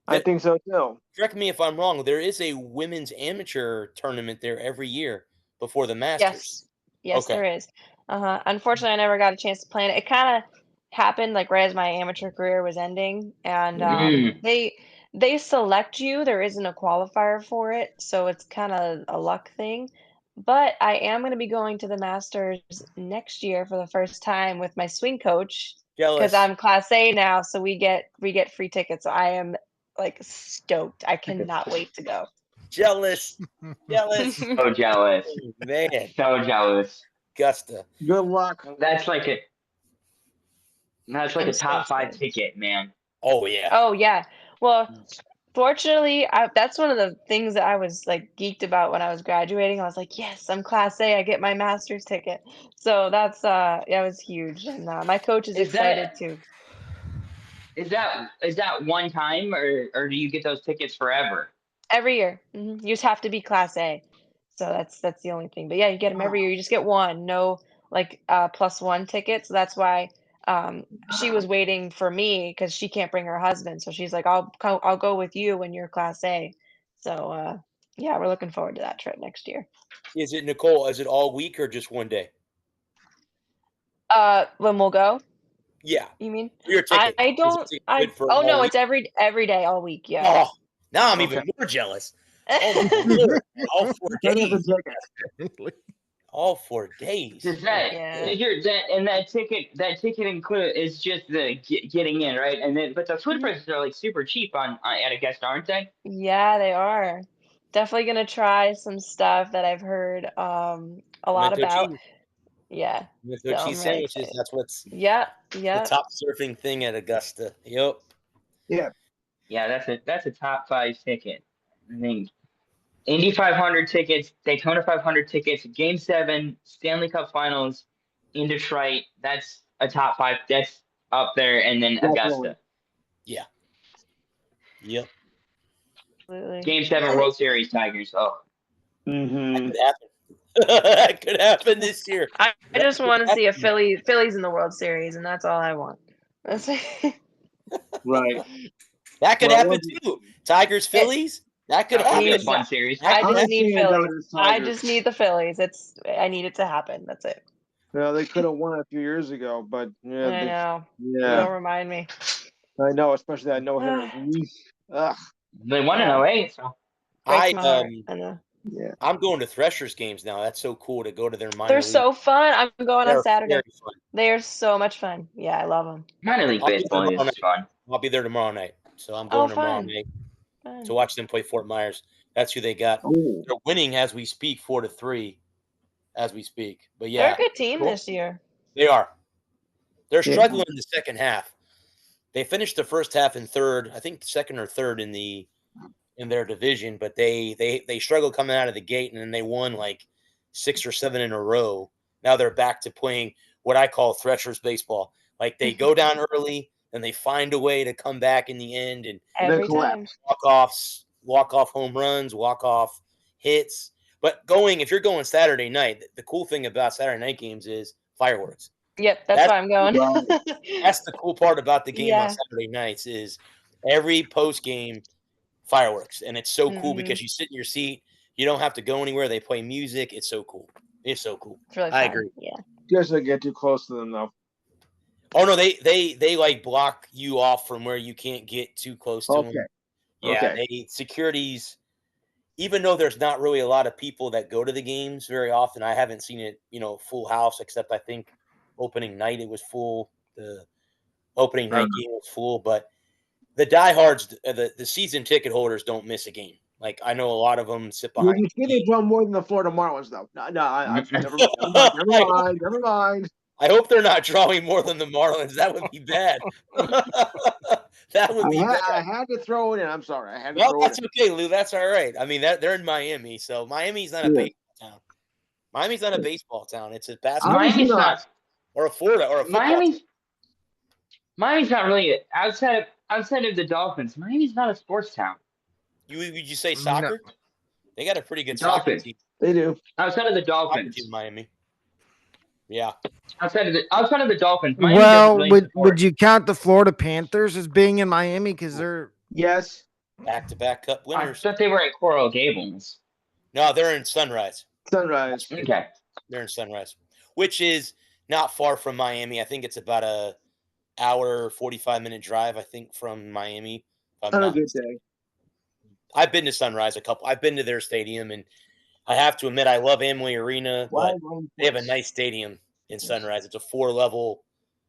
I think so too. Correct me if I'm wrong. There is a women's amateur tournament there every year before the Masters. Yes. Yes, Okay. there is. Unfortunately, I never got a chance to play in it. It kind of happened like right as my amateur career was ending, and they select you. There isn't a qualifier for it, so it's kind of a luck thing. But I am going to be going to the Masters next year for the first time with my swing coach because Jealous. I'm Class A now, so we get free tickets. So I am like stoked. I cannot wait to go. Jealous. Jealous. So jealous. Oh, man. So jealous. Augusta. Good luck. That's like a I'm so top 5 excited. ticket, man. Oh, yeah. Oh yeah. Well, fortunately, that's one of the things that I was like geeked about when I was graduating. I was like, yes, I'm Class A. I get my master's ticket. So that's yeah, it was huge, and my coach is Is excited that too. one time, or do you get those tickets forever? Every year, you just have to be Class A. So that's the only thing. But yeah, you get them every year. You just get one, no like plus one ticket. So that's why she was waiting for me because she can't bring her husband. So she's like, I'll go with you when you're Class A. So Yeah, we're looking forward to that trip next year. Is it, Nicole? Is it all week or just one day? When we'll go, Yeah, you mean? for your ticket. I Is don't. it good I for oh all no, week? it's every day, all week. Yeah. Oh, now I'm Okay. even more jealous. Oh my lord! All 4 That is a days. ticket. All 4 days. Does that Yeah. figure that ticket include is just the getting in, right? And then but the food prices are like super cheap on at a guest, aren't they? Yeah, they are. Definitely gonna try some stuff that I've heard a lot Pimento about. cheese. Yeah. Pimento So I'm cheese really sandwiches. excited. That's what's Yep. the Yep. top surfing thing at Augusta. Yep. Yeah. Yeah, that's a top 5 ticket. I think Indy 500 tickets, Daytona 500 tickets, Game 7, Stanley Cup Finals in Detroit. That's a top 5. That's up there, and then Definitely. Augusta. Yeah. Yep. Absolutely. Game 7 World Series Tigers. Oh, Mm-hmm. Could happen. That could happen this year. I That just could want to see a happen. Phillies in the World Series, and that's all I want. That's Right. That could Well, happen too. Tigers, Phillies. That could that would be a happen. fun series. That I could just happen. need seeing it down Phillies. as I Tigers. just need the Phillies. I need it to happen. That's it. Well, they could have won a few years ago, but yeah, I know. yeah, Don't remind me. I know, especially that no hitter. Ugh. They won in Yeah. 08, so Breaks I my heart. I know. Yeah. I'm going to Threshers games now. That's so cool to go to their minor They're league. so fun. I'm going on They're Saturday. very fun. They are so much fun. Yeah, I love them. minor league I'll be there baseball tomorrow is night. fun. I'll be there tomorrow night. So I'm Oh, going tomorrow fun. night Fun. to watch them play Fort Myers. That's who they got. Oh, They're winning as we speak, 4-3, as we speak. But They're yeah, a good team Cool. this year. they are. They're Yeah. struggling in the second half. They finished the first half in third, I think second or third in their division, but they struggled coming out of the gate, and then they won like 6 or 7 in a row. Now they're back to playing what I call Threshers baseball. Like they go down early and they find a way to come back in the end and Every collapse. time. walk off home runs, walk off hits. But if you're going Saturday night, the cool thing about Saturday night games is fireworks. Yep, that's why I'm going. That's the cool part about the game on Yeah. Saturday nights is every post game fireworks, and it's so cool Mhm. because you sit in your seat, you don't have to go anywhere. They play music. It's so cool. It's so cool. It's really I fun. agree. Yeah. You guys don't get too close to them though. Oh no, they like block you off from where you can't get too close to them. Yeah, Okay. they securities. Even though there's not really a lot of people that go to the games very often, I haven't seen it, full house, except I think opening night it was full. The opening night game was full, but the diehards, the season ticket holders don't miss a game. Like I know a lot of them sit behind. You think they draw more than the Florida Marlins though? No, never mind. Never mind. I hope they're not drawing more than the Marlins. That would be bad. That would be bad. I had to throw it in. I'm sorry. I had to Well, throw that's it okay, Lou. That's all right. I mean, they're in Miami, so Miami's not a Yeah. baseball town. Miami's not a baseball town. It's a basketball Obviously Miami's not. or a Florida or a football town. Miami's not really outside of the Dolphins. Miami's not a sports town. Would you say soccer? They got a pretty good soccer Dolphins. team. They do. Outside of the Soccer Dolphins. team in Miami. Yeah. Outside of the Dolphins. Miami Well, doesn't really would you count the Florida Panthers as being in Miami because they're Yes. Back-to-back Cup I winners. thought they were at Coral Gables. No, they're in Sunrise. Sunrise. Okay. They're in Sunrise, which is not far from Miami. I think it's about a hour, 45-minute drive, I think, from Miami. if I'm On a not good mistaken. day. I've been to Sunrise I've been to their stadium, and I have to admit I love Amway Arena, but they have a nice stadium in Sunrise. It's a 4-level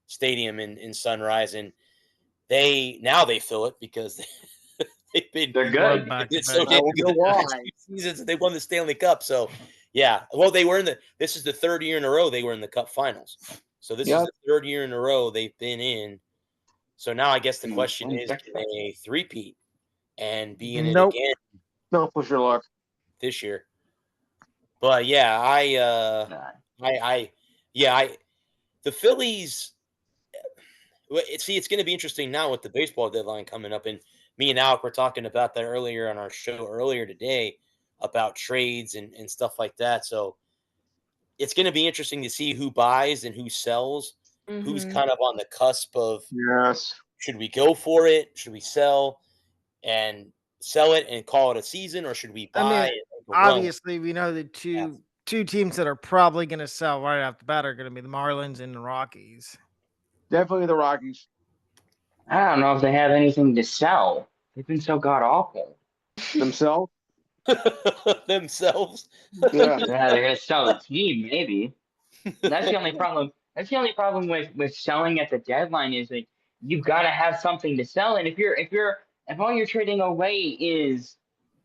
stadium in Sunrise, and they fill it because they've been They're good. it's so I damn wonder good the why. past few seasons. They won the Stanley Cup, so yeah. Well, they were this is the third year in a row they were in the Cup Finals. So this is Yep. the third year in a row they've been in. So now I guess the question is, can they three-peat and be in it Nope. again No, push your luck. this year? But yeah, the Phillies. It's going to be interesting now with the baseball deadline coming up, and me and Alec were talking about that earlier on our show earlier today about trades and stuff like that. So it's going to be interesting to see who buys and who sells, who's Mhm. kind of on the cusp of Yes. should we go for it, should we sell, and sell it and call it a season, or should we buy I mean, it? and run with it? obviously, we know the two teams that are probably going to sell right off the bat are going to be the Marlins and the Rockies. Definitely the Rockies. I don't know if they have anything to sell. They've been so god awful. Themselves. Themselves. Yeah. Yeah, they're gonna sell the team, maybe. That's the only problem. That's the only problem with selling at the deadline is that you've got to have something to sell. And if all you're trading away is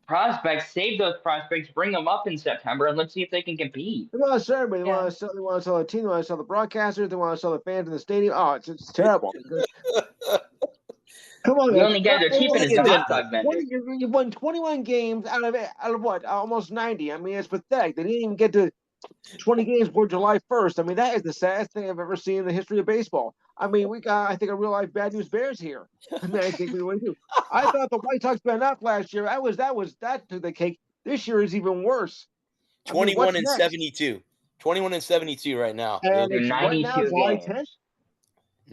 prospects, save those prospects, bring them up in September, and let's see if they can compete. They want to sell everybody. They Yeah. want to sell. They want to sell the team. They want to sell the broadcasters. They want to sell the fans in the stadium. Oh, it's terrible. Come on, The guys. only guy they're keeping is the hot dog vendor. You've won 21 games out of what? Almost 90. I mean, it's pathetic. They didn't even get to 20 games before July 1st. I mean, that is the saddest thing I've ever seen in the history of baseball. I mean, we got, I think, a real life bad news Bears here. I mean, I think we really do. I thought the White Sox been up last year. That took the cake. This year is even worse. I mean, 21 what's and next? 72. 21 and 72 right now. And They're it's what now? 92 July games. 10th?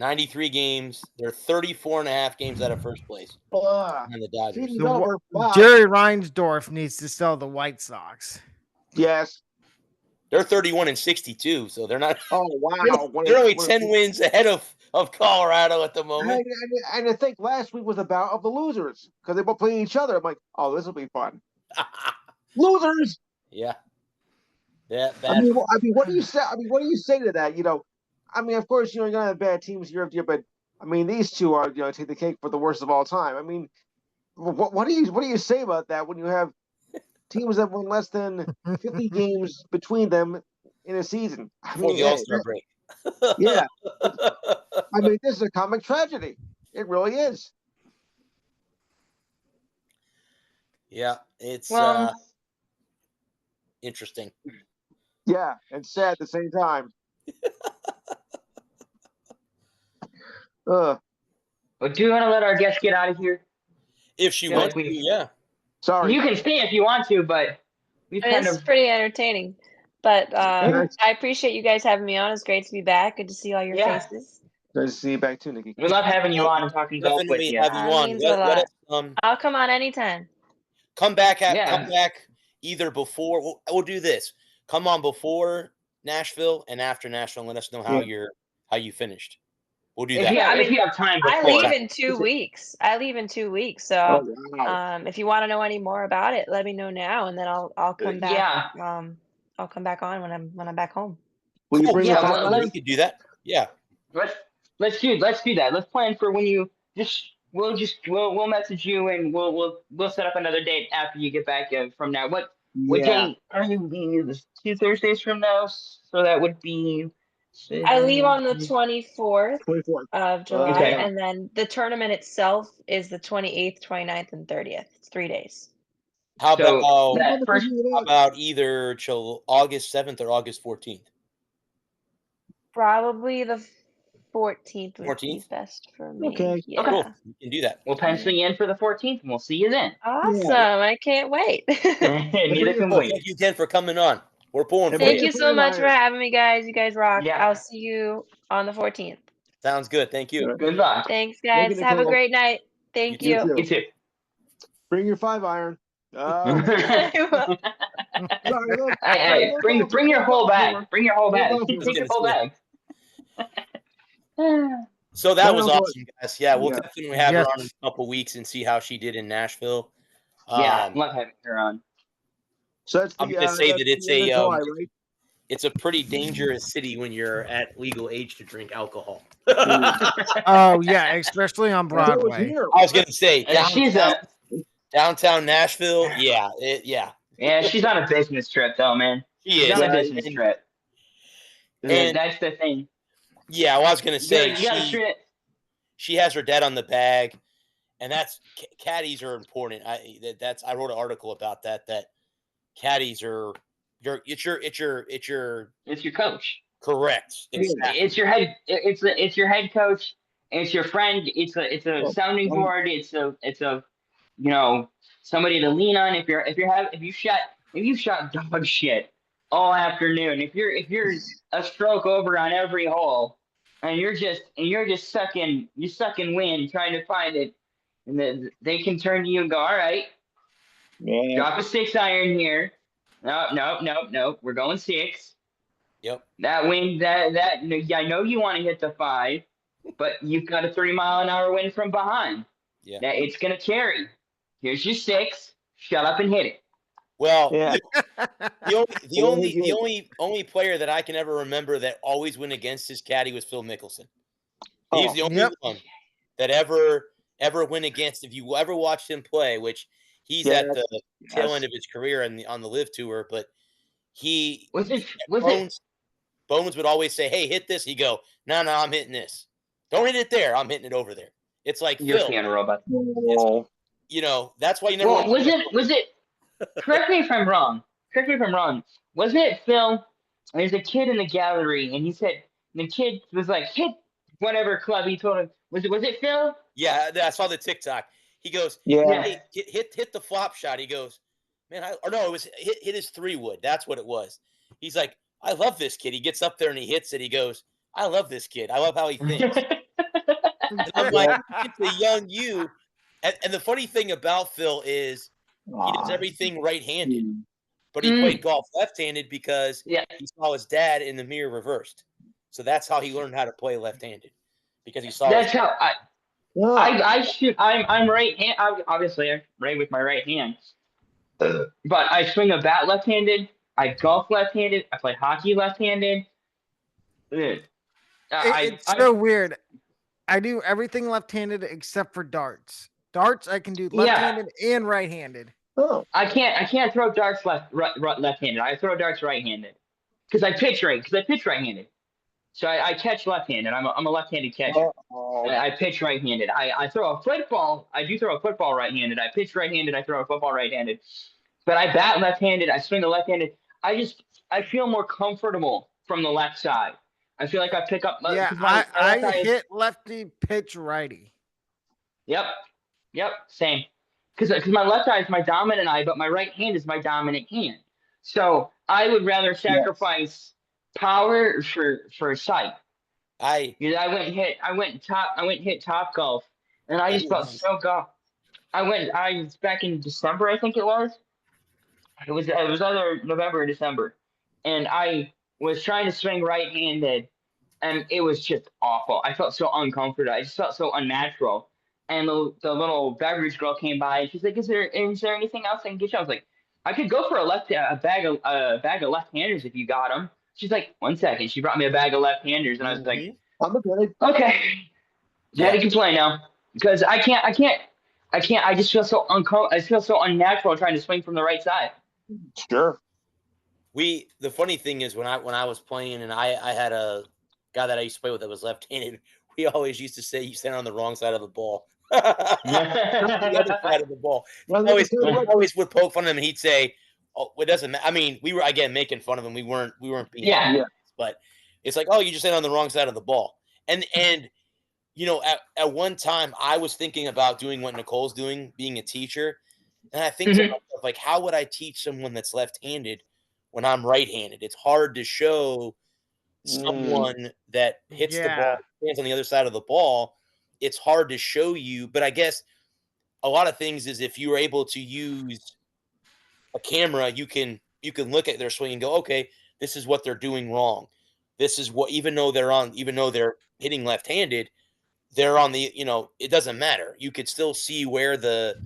93 games. They're 34 and a half games out of first place. And the Dodgers. Season's over. Bye. Jerry Reinsdorf needs to sell the White Sox. Yes. They're 31 and 62, so they're not. Oh, wow. They're only 10 wins ahead of Colorado at the moment. And I think last week was a bout of the losers because they both playing each other. I'm like, oh, this will be fun. Losers. Yeah. Yeah. I mean, what do you say? I mean, what do you say to that? You know, I mean, of course, you're gonna have bad teams year after year, but I mean, these two are take the cake for the worst of all time. I mean, what do you say about that when you have teams that won less than 50 games between them in a season? I Before mean, the All-Star break. Yeah. I mean, this is a comic tragedy. It really is. Yeah, it's interesting. Yeah, and sad at the same time. But do you want to let our guest get out of here? If she Yeah, wants like to, we- yeah. Sorry. You can stay if you want to, but we've kind It's of pretty entertaining. But Nice. I appreciate you guys having me on. It's great to be back. Good to see all your Yeah. faces. Nice to see you back too, Nikki. we love having you on and talking golf with Definitely you. have you on. Means a Let lot. us I'll come on anytime. come back Yeah. come back either before. We'll do this. Come on before Nashville and after Nashville. And let us know how you finished. We'll do that. If you have time I before. leave in 2 weeks. So Oh, wow. if you want to know any more about it, let me know now, and then I'll come back. Yeah. I'll come back on when I'm back home. Will you bring Yeah, your well, phone? let's- You could do that. Yeah. Let's do that. Let's plan for when you we'll message you and we'll set up another date after you get back from now. What date are you leaving? 2 Thursdays from now, so that would be. I leave on the 24th 24th. of July, Okay. and then the tournament itself is the 28th, 29th, and 30th. It's 3 days. How So that first about either August 7th or August 14th? Probably the 14th would be 14th? best for me. Okay. Yeah. Cool. You can do that. we'll pencil you in for the 14th, and we'll see you then. Awesome. I can't wait. Neither can Well, we. thank you again for coming on. We're pulling for Thank you. you so much for having me, guys. You guys rock. Yeah. I'll see you on the 14th. Sounds good. Thank you. Good luck. Thanks, Thank guys. you, Have a Nicole. great night. Thank You you. You too. Bring your 5-iron. Hey, bring your whole bag. Bring your whole bag. Take your whole bag. So that was No, no, awesome, guys. Yeah, we'll Yeah. definitely have her Yes. on in a couple weeks and see how she did in Nashville. Yeah, love having her on. So that's the, I'm gonna say that's that it's the end of a July, right? it's a pretty dangerous city when you're at legal age to drink alcohol. Oh yeah, especially on So it was Broadway. here. I was gonna say And she's downtown Nashville. Yeah, she's on a business trip though, man. she She's is. on a business And- trip. and- That's the thing. Yeah, well, I was gonna say You gotta treat it. she has her dad on the bag, and that's caddies are important. I wrote an article about that. That caddies are it's your coach. correct. Exactly. It's your head. It's your head coach. It's your friend. It's a sounding board. It's a somebody to lean on if you shot dog shit all afternoon. If you're a stroke over on every hole, and you're just sucking wind trying to find it, and then they can turn to you and go, all right, Yeah. Drop a 6-iron here. No. We're going 6. Yep. That wind, I know you want to hit the 5, but you've got a 3-mile-an-hour wind from behind. Yeah. That it's gonna carry. Here's your 6. Shut up and hit it. Well, Yeah. the only player that I can ever remember that always went against his caddy was Phil Mickelson. He's the only one that ever went against. If you ever watched him play, which he's at the tail end of his career on the Live Tour, but Bones would always say, "Hey, hit this." He'd go, "No, I'm hitting this. Don't hit it there. I'm hitting it over there." It's like You're Phil. a robot. You know, that's why you never. Well, was it? Correct me if I'm wrong. Wasn't it Phil? There's a kid in the gallery, and he said the kid was like, "Hit whatever club." He told him, "Was it Phil?" Yeah, I saw the TikTok. He goes, Yeah. "Hey, hit the flop shot." He goes, "Man, it was hit his 3-wood. That's what it was." He's like, "I love this kid." He gets up there and he hits it. He goes, "I love this kid. I love how he thinks." And I'm like, it's a young you. And the funny thing about Phil is he does everything right-handed, but he played golf left-handed because he saw his dad in the mirror reversed. So that's how he learned how to play left-handed, because he saw. That's how I shoot. I'm right-hand. Obviously, I right with my right hand, but I swing a bat left-handed. I golf left-handed. I play hockey left-handed. It's so weird. I do everything left-handed except for darts. Darts I can do left-handed and right-handed. Oh. I can't throw darts left-handed. I throw darts right-handed because I pitch right-handed. So I catch left-handed. I'm a left-handed catcher. I pitch right-handed. I throw a football. I do throw a football right-handed. I pitch right-handed. I throw a football right-handed. But I bat left-handed. I swing the left-handed. I feel more comfortable from the left side. I feel like I pick up. I hit lefty, pitch righty. Yep, same. Because my left eye is my dominant eye, but my right hand is my dominant hand. So I would rather sacrifice power for sight. I went hit Top Golf, and I just felt so golf. I was back in December, I think it was. It was either November or December, and I was trying to swing right-handed, and it was just awful. I felt so uncomfortable. I just felt so unnatural. And the little beverage girl came by, and she's like, "Is there anything else I can get you?" I was like, "I could go for a bag of left-handers if you got them." She's like, "1 second." She brought me a bag of left-handers, and I was like, "Okay." Had to complain now because I can't. I just feel so uncomfortable. I feel so unnatural trying to swing from the right side. Sure. The funny thing is when I was playing and I had a guy that I used to play with that was left-handed, we always used to say you stand on the wrong side of the ball. The other side of the ball. Always would poke fun at him, and he'd say, "Oh, it doesn't matter." I mean, we were again making fun of him. We weren't being but it's like, "Oh, you just stand on the wrong side of the ball." And you know, at one time I was thinking about doing what Nicole's doing, being a teacher. And I think to myself, like, how would I teach someone that's left-handed when I'm right-handed? It's hard to show someone that hits the ball, stands on the other side of the ball. It's hard to show you, but I guess a lot of things is if you were able to use a camera, you can look at their swing and go, okay, this is what they're doing wrong. This is what, even though they're hitting left-handed, they're on the, it doesn't matter. You could still see where the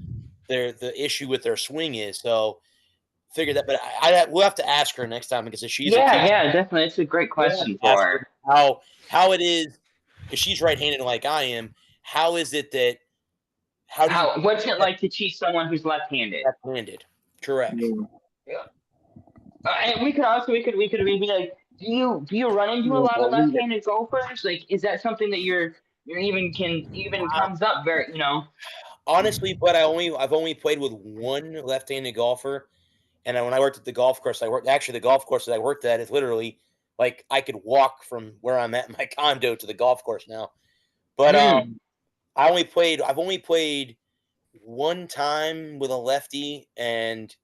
issue with their swing is. So figure that, but we'll have to ask her next time because she's definitely. It's a great question for her. How it is, because she's right-handed like I am. How is it that? What's it like to teach someone who's left-handed? Left-handed, correct. Yeah. And we could be like, do you run into a lot of left-handed golfers? Like, is that something that you're even comes up very, Honestly, but I've only played with one left-handed golfer, and when I worked at the golf course, the golf course that I worked at is literally like I could walk from where I'm at in my condo to the golf course now. But I've only played one time with a lefty, and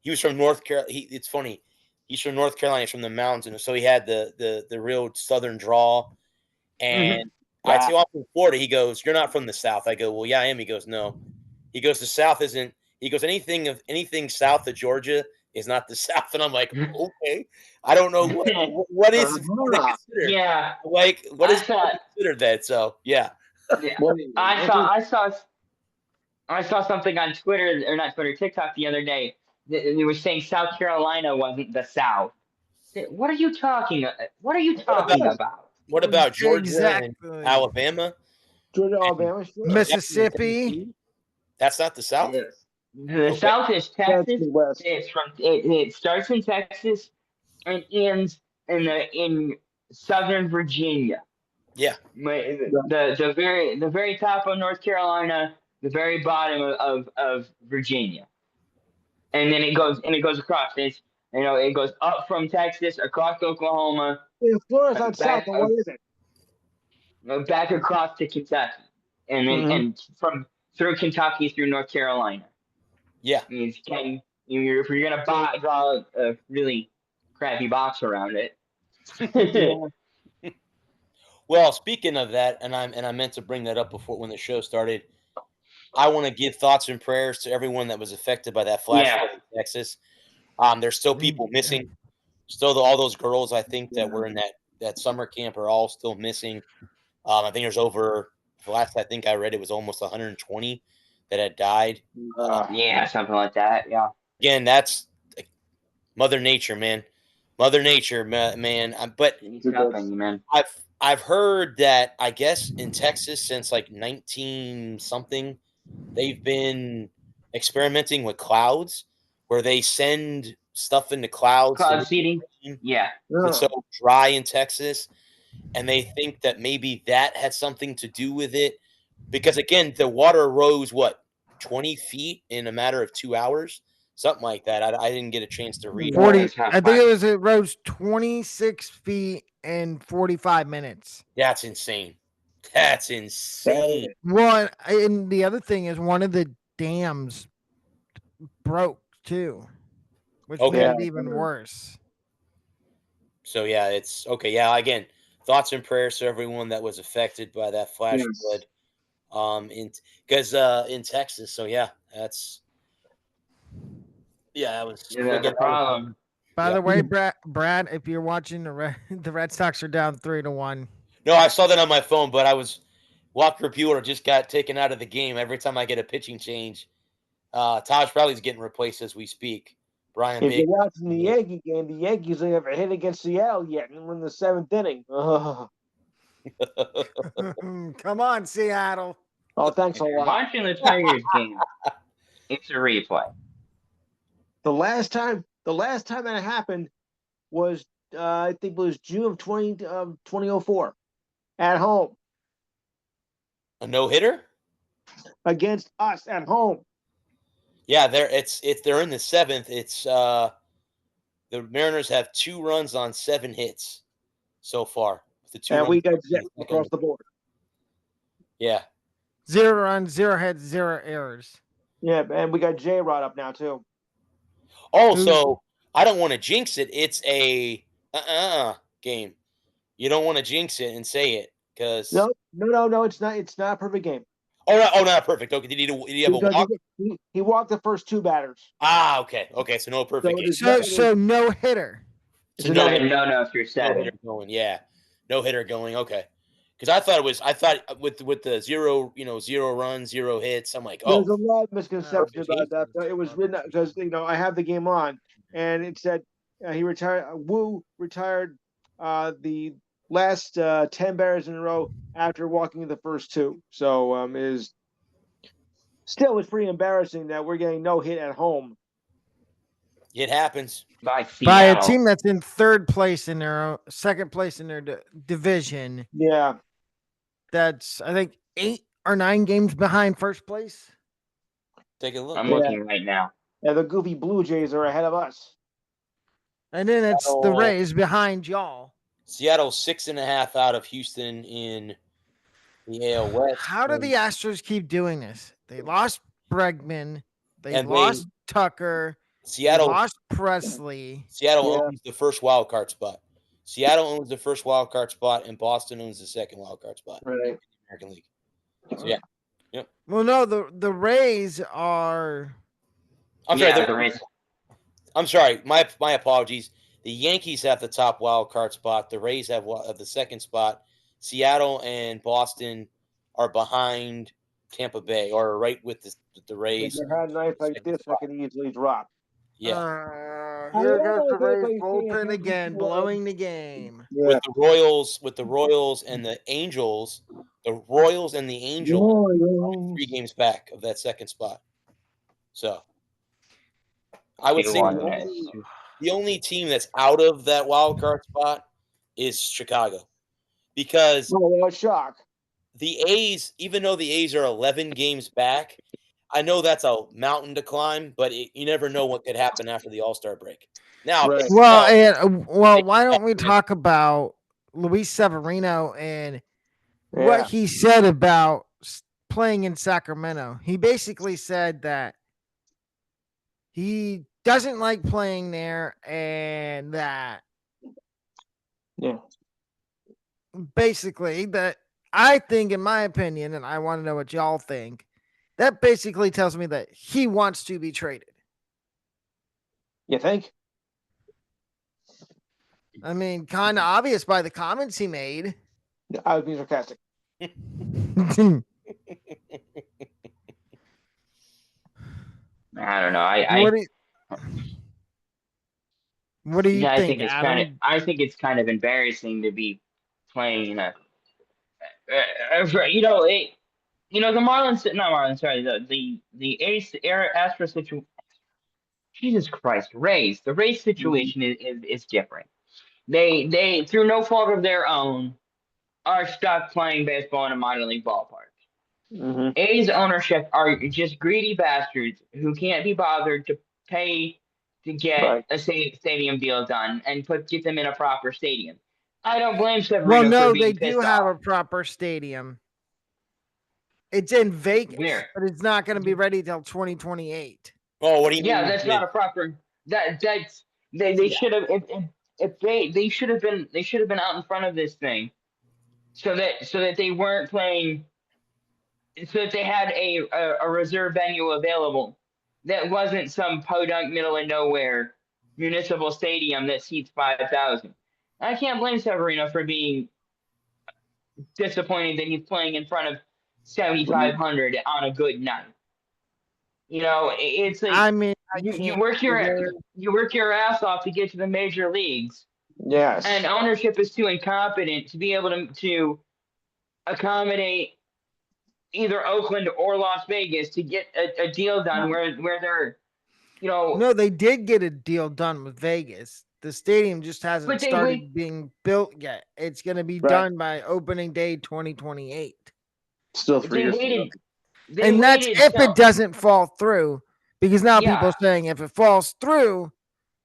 he was from North Carolina. It's funny, he's from North Carolina. He's from the mountains, and so he had the real southern draw. And I'd say, "Well, I'm from Florida." He goes, "You're not from the South." I go, "Well, yeah, I am." He goes, "No." He goes, "The South isn't He goes, anything south of Georgia is not the South. And I'm like, okay. I don't know what is Florida considered. Yeah. Like, what is thought, considered that? So, yeah. Yeah. I saw something on Twitter, or not Twitter, TikTok the other day. They were saying South Carolina wasn't the South. What are you talking about? What about Georgia Exactly. and Alabama? Georgia, Alabama, sure. Mississippi. That's not the South? The South is That's Texas. the West. It starts in Texas and ends in southern Virginia. Yeah. The very top of North Carolina, the very bottom of Virginia. And then it goes across. It goes up from Texas, across Oklahoma. If Florida's not south, then what is it? Back across to Kentucky, and then and from through Kentucky through North Carolina. Yeah. If you're gonna draw a really crappy box around it. Well, speaking of that, and I meant to bring that up before when the show started. I want to give thoughts and prayers to everyone that was affected by that flash flood in Texas. There's still people missing. Still, all those girls I think that were in that summer camp are all still missing. I think there's over the last I think I read it was almost 120 that had died. Yeah, something like that. Yeah. Again, that's Mother Nature, man. Mother Nature, man. But man. I've heard that I guess in Texas since like 19 something, they've been experimenting with clouds where they send stuff into clouds. Cloud seeding. Yeah. It's so dry in Texas. And they think that maybe that had something to do with it. Because again, the water rose 20 feet in a matter of 2 hours? Something like that. I didn't get a chance to read 40. it. I think it rose 26 feet in 45 minutes. That's insane. That's insane. Well, and the other thing is one of the dams broke too, which made it even worse. So yeah, it's okay. Yeah, again, thoughts and prayers to everyone that was affected by that flash flood. In Texas. So yeah, that was the problem. By the way, Brad, if you're watching the Red Sox are down 3-1. No, I saw that on my phone, but I was Walker Buehler just got taken out of the game. Every time I get a pitching change, Taj Bradley's getting replaced as we speak. Brian If Baker. you're watching the Yankee game, the Yankees ain't ever hit against Seattle yet, and we're in the 7th inning. Come on, Seattle. Oh, thanks a lot. Watching the Tigers game, it's a replay. The last time that happened was I think it was June of 2004 at home. A no-hitter? Against us at home. Yeah, they're in the 7th. It's the Mariners have 2 runs on 7 hits so far. And we got Jets across the board. Yeah. 0 runs, 0 hits, 0 errors. Yeah, and we got J-Rod up now too. Oh, so I don't want to jinx it. It's a game. You don't want to jinx it and say it because no, it's not. It's not a perfect game. Not perfect. Okay, did he have a walk? He walked the first 2 batters. Okay, so no perfect game. So no hitter. So no, if you're 7 going, yeah, no hitter going. Okay, because I thought with the 0 runs, 0 hits. I'm like, there's a lot of misconceptions about that. It was written because I have the game on, and it said he retired. Wu retired the last 10 batters in a row after walking the first 2. So is still was pretty embarrassing that we're getting no hit at home. It happens by a team that's in 3rd place in their 2nd place in their division. Yeah, that's I think 8 or 9 games behind 1st place. Take a look. I'm looking right now. Yeah, the goofy Blue Jays are ahead of us. And then it's the Rays behind y'all. Seattle 6.5 out of Houston in the AL West. How do the Astros keep doing this? They lost Bregman. They lost Tucker. Seattle lost Presley. Seattle owns the first wild card spot. Seattle owns the first wild card spot, and Boston owns the second wild card spot. Right. American League. So yeah. Yep. Well, no, the Rays are I'm Yeah, sorry. the Rays. I'm sorry. My apologies. The Yankees have the top wild card spot. The Rays have the second spot. Seattle and Boston are behind Tampa Bay, or right with the Rays. If they had a night like Second this, I spot. could easily drop. Yeah. Here goes the That's Rays what he's bullpen saying. again, blowing the game. Yeah. With the Royals and the Angels, the Royals and the Angels are 3 games back of that second spot. So I would say the only team that's out of that wild card spot is Chicago, because Oh, shock. the A's, even though the A's are 11 games back, I know that's a mountain to climb, but you never know what could happen after the All-Star break. Now, Right. Why don't we talk about Luis Severino and what Yeah. he said about playing in Sacramento? He basically said that he doesn't like playing there, and that Yeah. basically that I think, in my opinion, and I want to know what y'all think, that basically tells me that he wants to be traded. You think? I mean, kind of obvious by the comments he made. I would be sarcastic. What I don't know. What do you I think, think it's Adam? I think it's kind of embarrassing to be playing the Marlins, not Marlins, sorry, the Astros situation. Jesus Christ, Rays. The Rays situation is different. They through no fault of their own are stuck playing baseball in a minor league ballpark. Mm-hmm. A's ownership are just greedy bastards who can't be bothered to pay to get a stadium deal done and get them in a proper stadium. I don't blame Severino for they being do pissed have off. a proper stadium. It's in Vegas, Where? but it's not going to be ready till 2028. Oh, what do you mean? Yeah, that's not a proper. They should have if they should have been out in front of this thing, so that they weren't playing, so that they had a reserve venue available that wasn't some podunk middle of nowhere municipal stadium that seats 5,000. I can't blame Severino for being disappointed that he's playing in front of 7,500 on a good night. It's like, I mean, you work your ass off to get to the major leagues. Yes. And ownership is too incompetent to be able to accommodate either Oakland or Las Vegas to get a deal done where they're, No, they did get a deal done with Vegas. The stadium just hasn't started being built yet. It's going to be done by opening day 2028. Still 3 years. And that's if it doesn't fall through, because now people are saying if it falls through,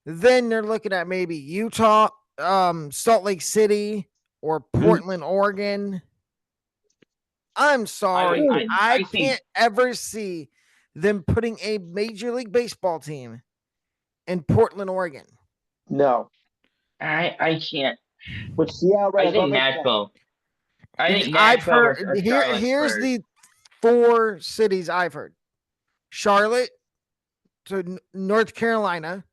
then they're looking at maybe Utah, Salt Lake City, or Portland, Oregon. I'm sorry. I can't ever see them putting a Major League Baseball team in Portland, Oregon. No. I can't. But Seattle, I think Nashville. I've heard. Here's the 4 cities I've heard: Charlotte, to North Carolina,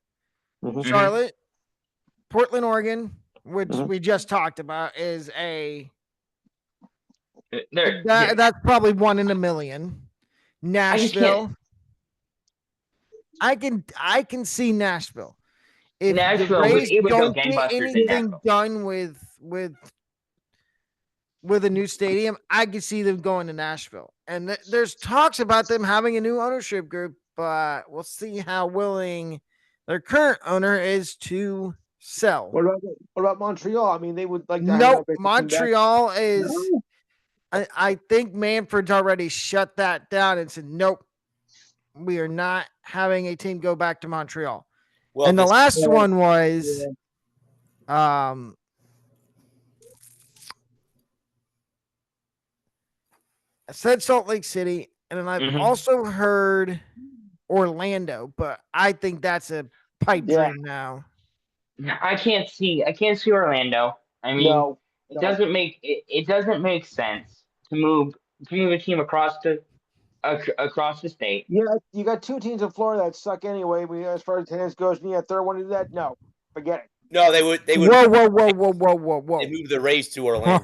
Charlotte, Portland, Oregon, which we just talked about, is that's probably 1 in a million. Nashville. I can see Nashville. If the Rays don't get anything done with a new stadium, I could see them going to Nashville. And there's talks about them having a new ownership group, but we'll see how willing their current owner is to sell. What about Montreal? I mean, they would like to. No, Montreal is. No. I think Manfred's already shut that down and said, nope, we are not having a team go back to Montreal. Well, and the last one was I said Salt Lake City, and then I've also heard Orlando, but I think that's a pipe dream now. I can't see Orlando. I mean, it doesn't make sense to move a team across to across the state. Yeah, you got 2 teams in Florida that suck anyway. As far as attendance goes, and you got a third one to do that. No, forget it. No, they would. Whoa. They moved the Rays to Orlando.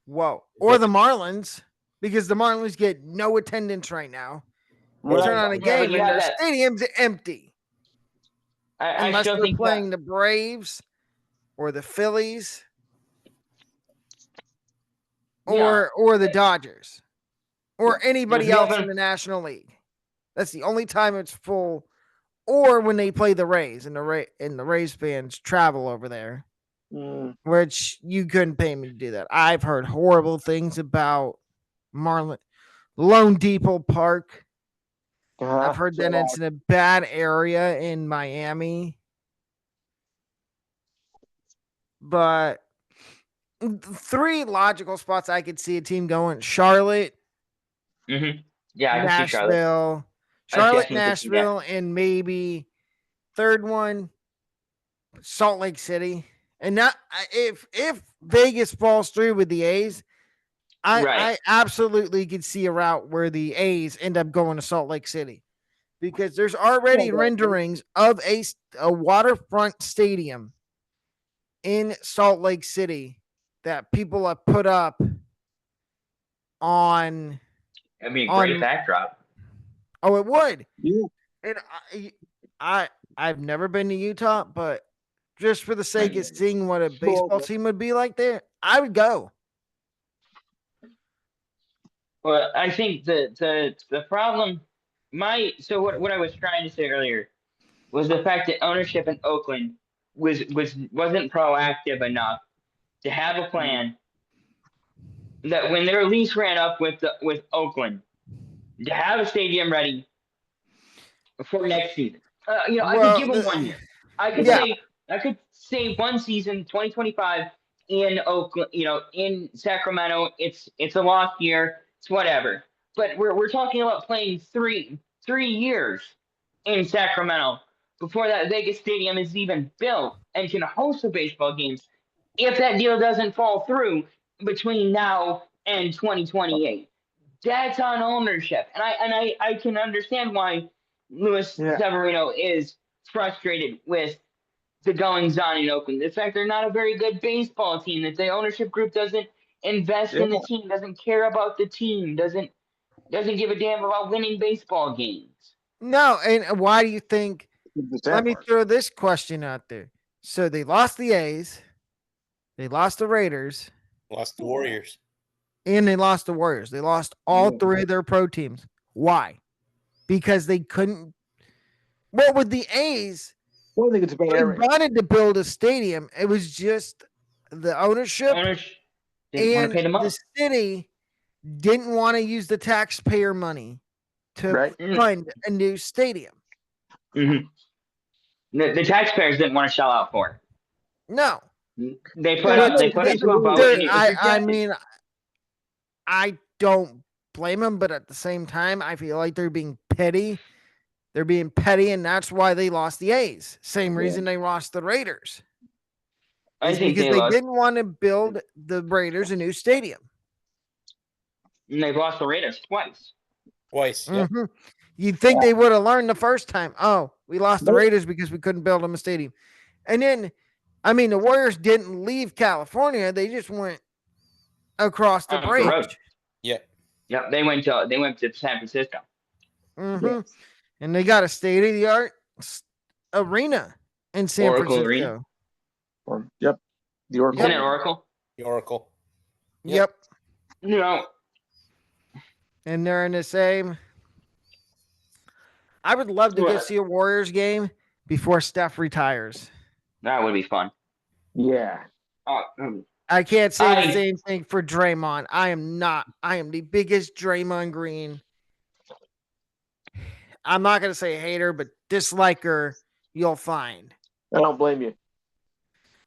Whoa. Or the Marlins, because the Marlins get no attendance right now. Right. Turn on a Yeah, but game you and have their that- stadium's empty. I Unless still they're think playing the Braves or the Phillies or the Dodgers or anybody There's else nothing- in the National League. That's the only time it's full. Or when they play the Rays and the Rays fans travel over there, which you couldn't pay me to do that. I've heard horrible things about Lone Depot Park. I've heard that it's in a bad area in Miami. But 3 logical spots I could see a team going: Charlotte, Mm-hmm. Yeah, I can see Charlotte. Nashville, Nashville, and maybe third one, Salt Lake City. And not if Vegas falls through with the A's, I absolutely could see a route where the A's end up going to Salt Lake City, because there's already renderings of a waterfront stadium in Salt Lake City that people have put up on. It'd be a great backdrop. Oh, it would. Yeah. And I've never been to Utah, but just for the sake of seeing what a baseball team would be like there, I would go. Well, I think the problem, what I was trying to say earlier was the fact that ownership in Oakland wasn't proactive enough to have a plan that when their lease ran up with Oakland, to have a stadium ready for next season. I could give them 1 year. I could say one season, 2025 in Oakland, in Sacramento. It's a lost year. It's whatever. But we're talking about playing 3 years in Sacramento before that Vegas stadium is even built and can host the baseball games. If that deal doesn't fall through between now and 2028, that's on ownership, and I can understand why Luis Severino is frustrated with the goings on in Oakland. The fact they're not a very good baseball team, that the ownership group doesn't invest in the team, doesn't care about the team, doesn't give a damn about winning baseball games. No, and why do you think? Let me throw this question out there. So they lost the A's, they lost the Raiders, lost the Warriors, and they lost the Warriors. They lost all 3 of their pro teams. Why? Because they couldn't. Well, with the A's, they wanted to build a stadium. It was just the ownership and the city didn't want to use the taxpayer money to fund a new stadium. Mm-hmm. The taxpayers didn't want to shell out for it. No. They put it to a vote. I mean, I don't blame them, but at the same time, I feel like they're being petty. They're being petty, and that's why they lost the A's. Same reason they lost the Raiders. I think because they didn't want to build the Raiders a new stadium. And they've lost the Raiders twice. Mm-hmm. You'd think they would have learned the first time. Oh, we lost the Raiders because we couldn't build them a stadium. And then, I mean, the Warriors didn't leave California. They just went across the bridge. Yep. They went to San Francisco. Mm-hmm. Yes. And they got a state-of-the-art arena in San Francisco. Yep. The Oracle. Isn't it Oracle? The Oracle. Yep. No. And they're in the same. I would love to go see a Warriors game before Steph retires. That would be fun. Yeah. I can't say the same thing for Draymond. I am the biggest Draymond Green. I'm not going to say hater, but disliker you'll find. I don't blame you.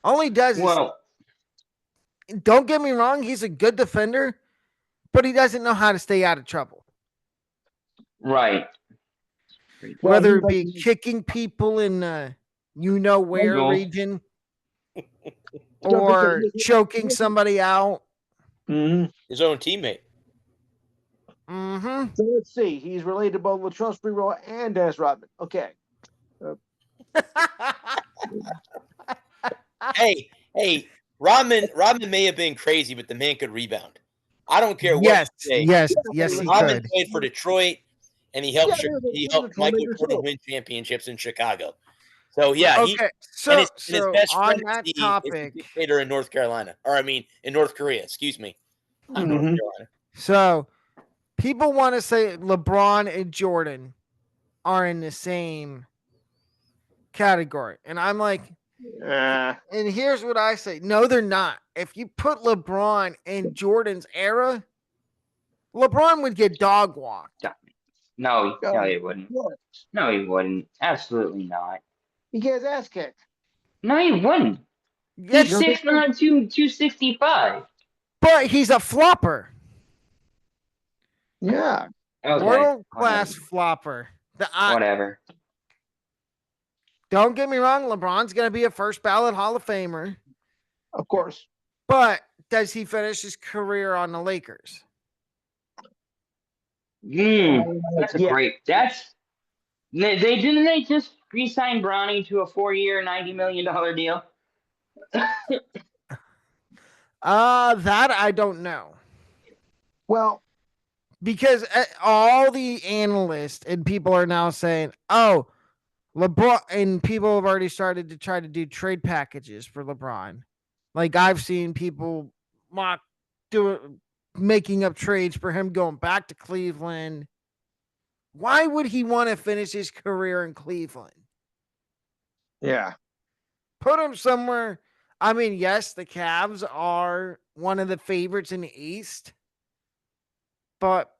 All he does is, don't get me wrong, he's a good defender, but he doesn't know how to stay out of trouble. Right. Whether it be kicking people in the you-know-where region or choking somebody out. Mm-hmm. His own teammate. Mm-hmm. So let's see. He's related to both Latrell Sprewell and Dennis Rodman. Okay. Hey, Rodman may have been crazy, but the man could rebound. I don't care what Yes, you say. yes, he Rodman could. played for Detroit, and he helped Michael Jordan win championships in Chicago. So yeah, Okay, and so his best on friend that is the topic, dictator in North Carolina, or I mean in North Korea. Excuse me, not North Carolina. so people want to say LeBron and Jordan are in the same category, and I'm like, and here's what I say: no, they're not. If you put LeBron in Jordan's era, LeBron would get dog walked. No, he wouldn't. No, he wouldn't. Absolutely not. He gets his ass kicked. No, he wouldn't. Yes, He's 6'9", 265. but he's a flopper. Yeah. Okay, World class flopper. Whatever. Don't get me wrong, LeBron's going to be a first ballot Hall of Famer. Of course. But does he finish his career on the Lakers? That's a great. They just re-signed Bronny to a 4-year, $90 million deal. That I don't know. Well, because all the analysts and people are now saying, "Oh, LeBron," and people have already started to try to do trade packages for LeBron. Like I've seen people making up trades for him going back to Cleveland. Why would he want to finish his career in Cleveland? Yeah. Put him somewhere. I mean, yes, the Cavs are one of the favorites in the East, but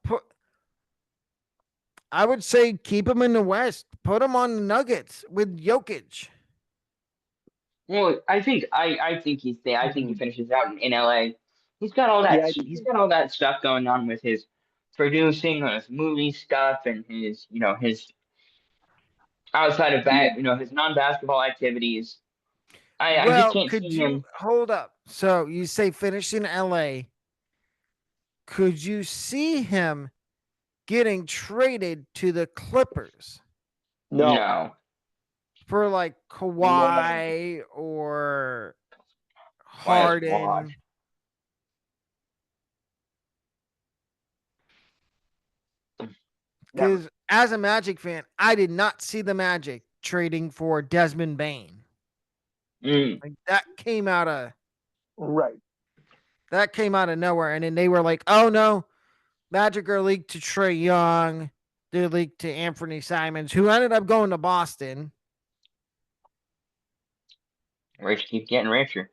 I would say keep him in the West. Put him on the Nuggets with Jokic. Well, I think he's there. I think he finishes out in LA. He's got all that. Yeah. He's got all that stuff going on with his producing, his movie stuff, and his his outside of that, his non-basketball activities. I just can't could see you him. hold up? So you say finish in LA. Could you see him getting traded to the Clippers? No. For like Kawhi or Harden. Because as a Magic fan, I did not see the Magic trading for Desmond Bain. Like that came out of That came out of nowhere, and then they were like, "Oh no, Magic are leaked to Trae Young. They're leaked to Anthony Simons, who ended up going to Boston." Rich keep getting richer.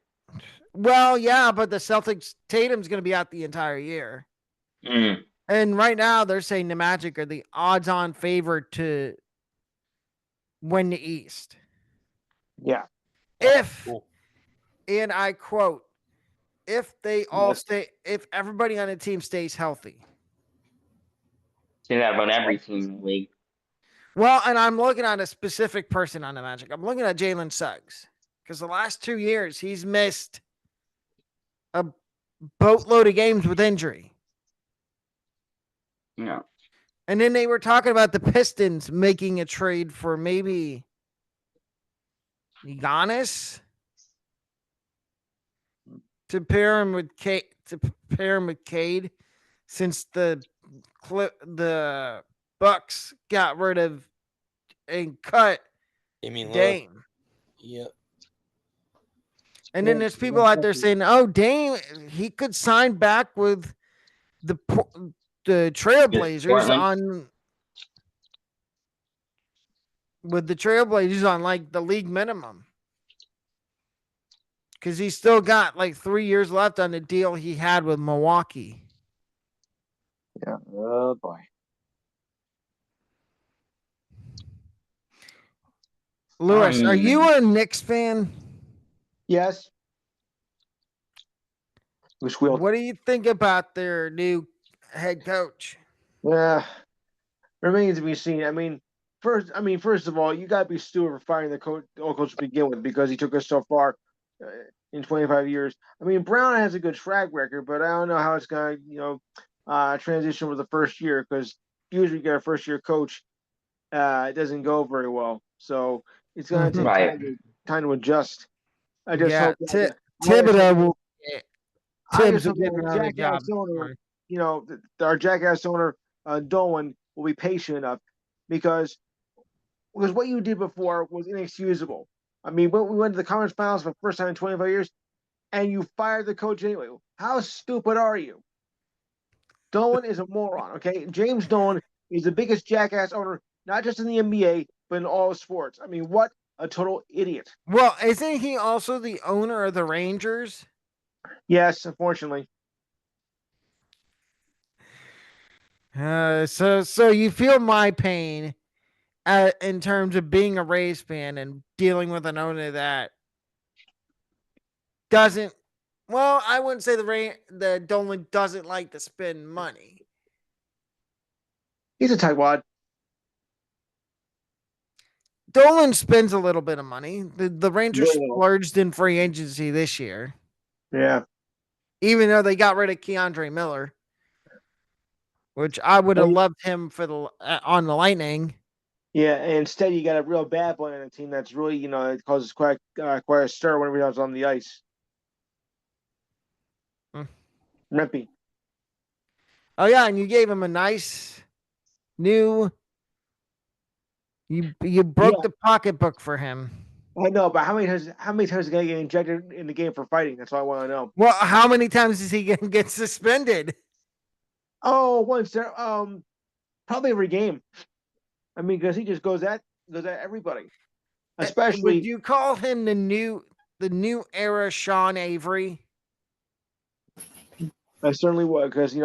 Well, yeah, but the Celtics, Tatum's going to be out the entire year. And right now, they're saying the Magic are the odds-on favorite to win the East. Yeah. And I quote, if they all stay, if everybody on the team stays healthy. Say that about every team in the league. Well, and I'm looking at a specific person on the Magic. I'm looking at Jalen Suggs. Because the last 2 years, he's missed a boatload of games with injury. Yeah. And then they were talking about the Pistons making a trade for maybe Giannis to pair him with Cade, since the Bucks got rid of and cut Dame. Yep. And then there's people out there saying, "Oh, Dame, he could sign back with the Trailblazers with the Trailblazers on like the league minimum, because he's still got like 3 years left on the deal he had with Milwaukee." Yeah. Oh boy. Lewis, are you a Knicks fan? Yes. What do you think about their new head coach? Yeah, remains to be seen. I mean, first of all, you got to be stupid for firing the old coach to begin with, because he took us so far in 25 years. I mean, Brown has a good track record, but I don't know how it's going to, transition with the first year, because usually you get a first year coach, it doesn't go very well. So it's going to take time to adjust. I just hope that Thibodeau will. I just Tibbs will hope get that another job. jackass owner, our jackass owner, Dolan, will be patient enough, because what you did before was inexcusable. I mean, we went to the conference finals for the first time in 25 years, and you fired the coach anyway. How stupid are you? Dolan is a moron, okay? James Dolan is the biggest jackass owner, not just in the NBA, but in all sports. I mean, what a total idiot. Well, isn't he also the owner of the Rangers? Yes, unfortunately. So you feel my pain in terms of being a Rays fan and dealing with an owner that doesn't. Well, I wouldn't say the Dolan doesn't like to spend money. He's a tightwad. Dolan spends a little bit of money. The Rangers splurged in free agency this year. Yeah. Even though they got rid of Keandre Miller, which I would have loved him for on the Lightning. Yeah, and instead you got a real bad boy on the team that's really, it causes quite a stir whenever he was on the ice. Rempy. Oh yeah, and you gave him a nice new. You broke the pocketbook for him. I know, but how many times is he gonna get injected in the game for fighting? That's all I want to know. Well, how many times is he gonna get suspended? Oh, once there, probably every game. I mean, because he just goes at everybody. Especially, would you call him the new era Sean Avery? I certainly would, because he,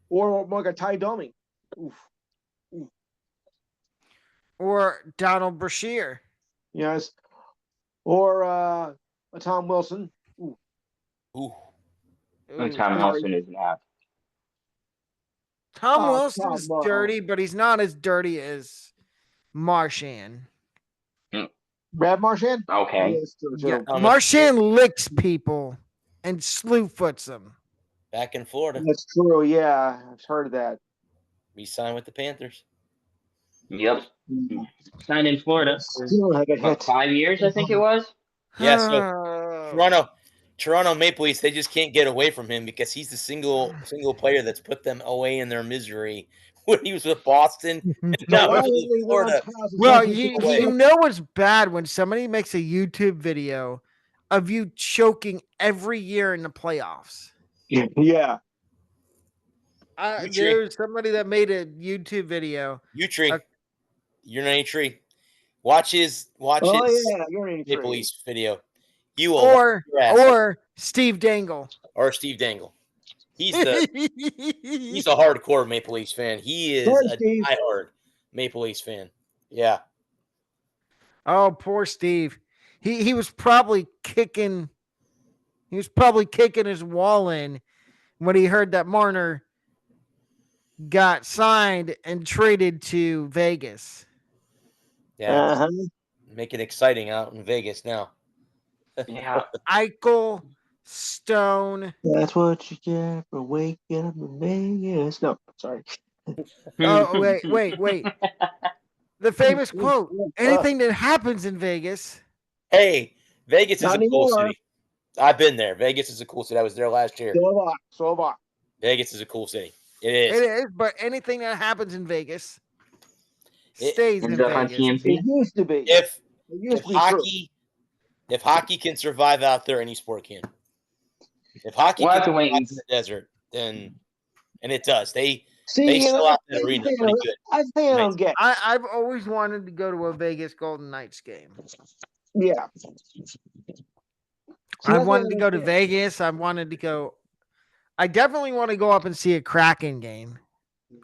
or more like a Ty Domi. Oof. Or Donald Brashear. Yes. Or a Tom Wilson. Ooh. Tom Wilson is not. Tom Wilson's dirty, but he's not as dirty as Marchand. Brad Marchand? Okay. Yeah, Marchand licks people and slew foots them. Back in Florida. That's true, yeah. I've heard of that. We signed with the Panthers. Yep. Signed in Florida. About 5 years, I think it was. Yeah, so Toronto Maple Leafs, they just can't get away from him because he's the single player that's put them away in their misery when he was with Boston. And now he's with Florida. Well, you know what's bad when somebody makes a YouTube video of you choking every year in the playoffs. Yeah. There's somebody that made a YouTube video. You're an A-Tree. Watch his Maple Leafs video. You will or Steve Dangle. Or Steve Dangle. He's a hardcore Maple Leafs fan. He is a diehard Maple Leafs fan. Yeah. Oh, poor Steve. He was probably kicking his wall in when he heard that Marner got signed and traded to Vegas. Yeah. Make it exciting out in Vegas now. Yeah. Eichel, Stone. That's what you get for waking up in Vegas. No, sorry. Oh, wait. The famous quote, anything that happens in Vegas. Hey, Vegas is a cool city. I've been there. Vegas is a cool city. I was there last year. So have I. Vegas is a cool city. It is. It is, but anything that happens in Vegas stays in Vegas. It used to be. If hockey can survive out there, any sport can. If hockey can survive in the desert, then and it does. They sell out that arena pretty good. I think I don't get. I've always wanted to go to a Vegas Golden Knights game. Yeah. I wanted to go to Vegas. I definitely want to go up and see a Kraken game.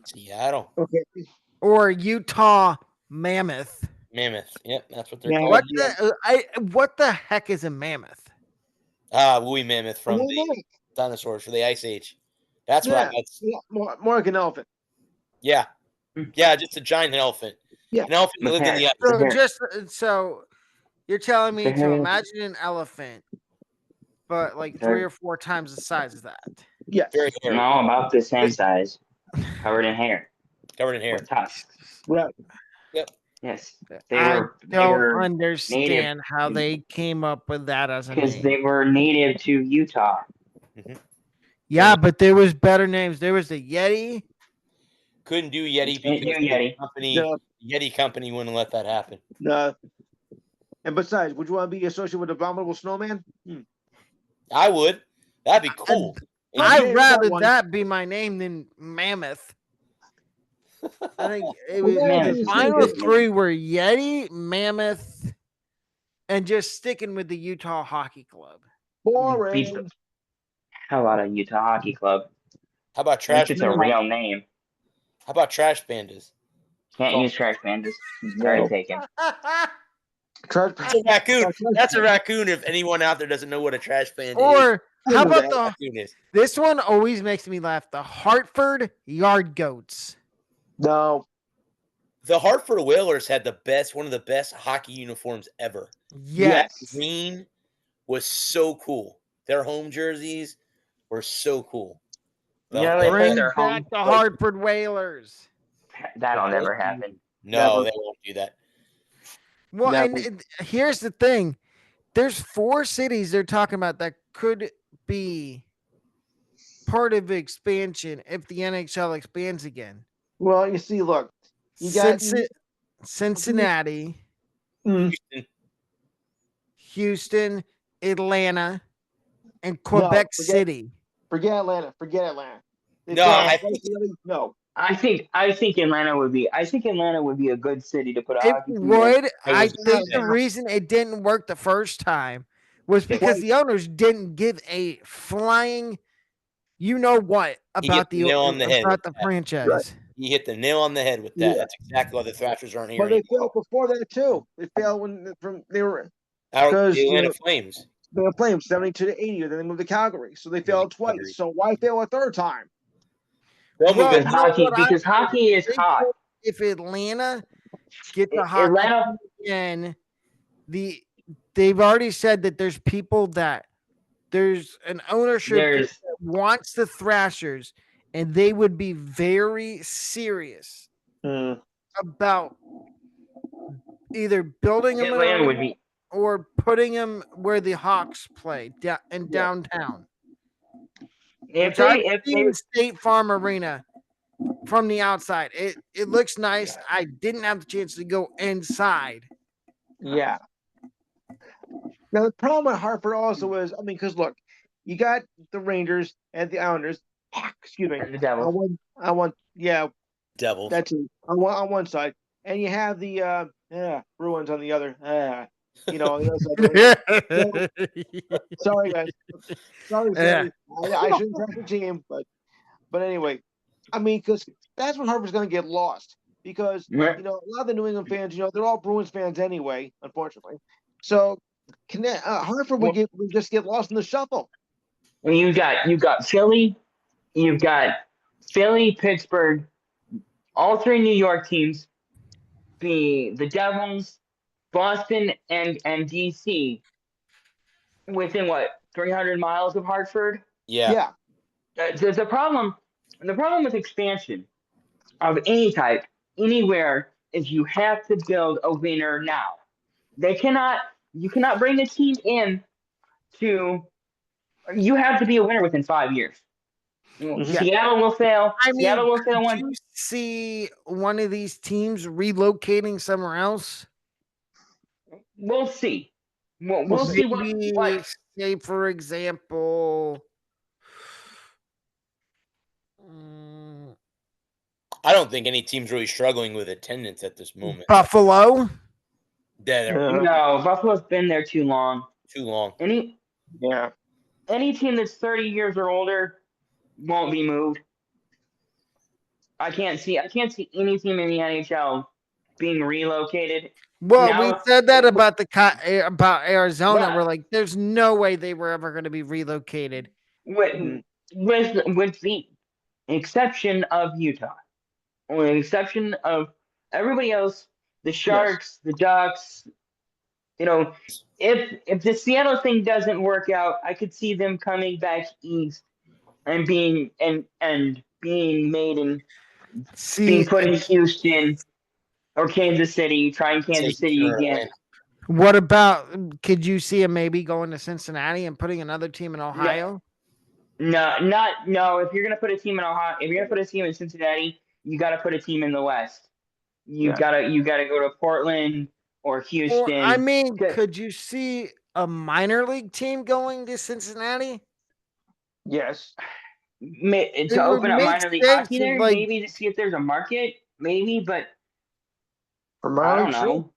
Seattle. Okay. Or Utah Mammoth. Mammoth. Yep, that's what they're called. What the heck is a mammoth? Woolly mammoth from the dinosaurs for the Ice Age. That's right. More like an elephant. Yeah. Yeah, just a giant elephant. Yeah. An elephant that lived in the ice. So you're telling me to imagine an elephant, but like 3 or 4 times the size of that. Yes. Very hairy. No, about the same size. Covered in hair. Covered in hair. With tusks. Right. Yep. Yes. I They don't were understand how they came up with that as a because name. they were native to Utah. Yeah, but there was better names. There was the Yeti. Couldn't do Yeti Can't because do Yeti. the Yeti company wouldn't let that happen. No. And besides, would you want to be associated with Abominable Snowman? I would. That'd be cool. I'd rather that be my name than Mammoth. I think it was the final three were Yeti, Mammoth, and just sticking with the Utah Hockey Club. Boring. The hell out of Utah Hockey Club. How about Trash? It's a real name. How about Trash Pandas? Can't use Trash Pandas. It's already taken. That's a raccoon. That's a raccoon. If anyone out there doesn't know what a trash panda Or is, how about this one always makes me laugh. The Hartford Yard Goats. No. The Hartford Whalers had one of the best hockey uniforms ever. Yes. That green was so cool. Their home jerseys were so cool. Bring back the Hartford Whalers. That'll never happen. No, they won't do that. Well, and here's the thing. There's 4 cities they're talking about that could be part of expansion if the NHL expands again. Well, you see, look. You got Cincinnati, Houston, Atlanta, and Quebec City. Forget Atlanta. No, I think Atlanta would be. I think Atlanta would be a good city to put a hockey team would. in. I think the reason it didn't work the first time was because the owners didn't give a flying, about the franchise. Right. You hit the nail on the head with that. Yeah. That's exactly why the Thrashers aren't here. But they failed before that too. They failed when they were the Atlanta Flames. The Flames 72 to 80, then they moved to Calgary, so they failed twice. So why fail a third time? Because hockey is hot. If Atlanta gets a hockey again, they've already said that there's people that there's an ownership that wants the Thrashers, and they would be very serious about either building them or putting them where the Hawks play in downtown. If I've seen State Farm Arena from the outside, it looks nice. I didn't have the chance to go inside. Yeah. Now the problem with Hartford also is, because look, you got the Rangers and the Islanders. Excuse me. And the Devils. Devils. That's it. On one side, and you have the Bruins on the other. On the other side. Sorry, guys. Sorry. I shouldn't trash the team, but anyway, because that's when Hartford's going to get lost. Because a lot of the New England fans, they're all Bruins fans anyway, unfortunately. So Hartford would just get lost in the shuffle. And you've got Philly, Pittsburgh, all 3 New York teams, the Devils, Boston, and DC, within 300 miles of Hartford. Yeah. The problem with expansion of any type anywhere is you have to build a winner now. You cannot bring a team in you have to be a winner within 5 years. Seattle will fail. Seattle will fail one. You see one of these teams relocating somewhere else? We'll see. We'll see what. Say, for example, I don't think any team's really struggling with attendance at this moment. Buffalo? No, Buffalo's been there too long. Any team that's 30 years or older won't be moved. I can't see any team in the NHL being relocated. Well, we said that about Arizona. Yeah. We're like, there's no way they were ever going to be relocated. With the exception of Utah. With the exception of everybody else, the Sharks, the Ducks, if the Seattle thing doesn't work out, I could see them coming back east and being made in being See, put in Houston or Kansas City, trying Kansas City again. what about, could you see him maybe going to Cincinnati and putting another team in Ohio? No. If you're gonna put a team in Ohio, if you're gonna put a team in Cincinnati, you got to put a team in the West. You gotta go to Portland or Houston. Or, I mean, could you see a minor league team going to Cincinnati? Yes. To open up minor league hockey there, like, maybe to see if there's a market, maybe, but I don't know.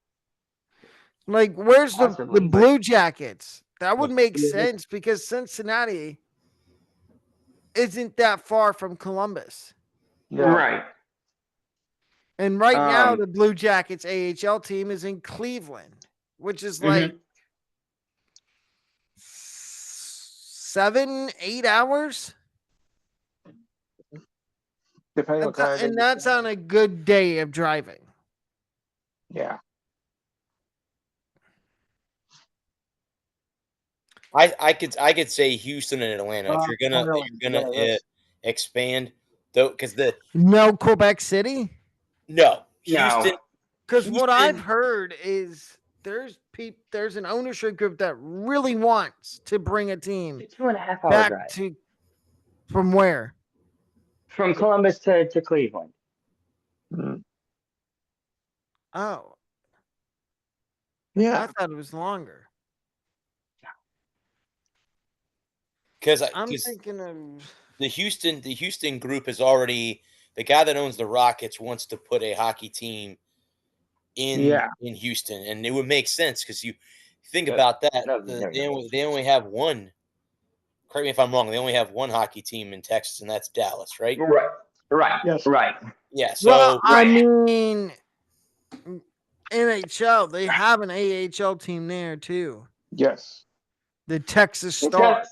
Like, where's the Blue Jackets? That would make sense because Cincinnati isn't that far from Columbus. No. Right. And right now, the Blue Jackets AHL team is in Cleveland, which is like 7-8 hours. Depending on kind of, and that's on a good day of driving. Yeah. I could say Houston and Atlanta if you're gonna expand though, because no Quebec City. No, Houston. Because what I've heard is there's an ownership group that really wants to bring a team 2.5 hour back drive. to from where? From Columbus to Cleveland. Oh. Yeah. I thought it was longer. Because I'm thinking of the Houston group is already, the guy that owns the Rockets wants to put a hockey team in Houston, and it would make sense because you think about that. They only have one. Correct me if I'm wrong. They only have one hockey team in Texas, and that's Dallas, right? Right. Yes. Right. Yeah. So well, I mean, NHL, they have an AHL team there too. Yes. The Texas Stars.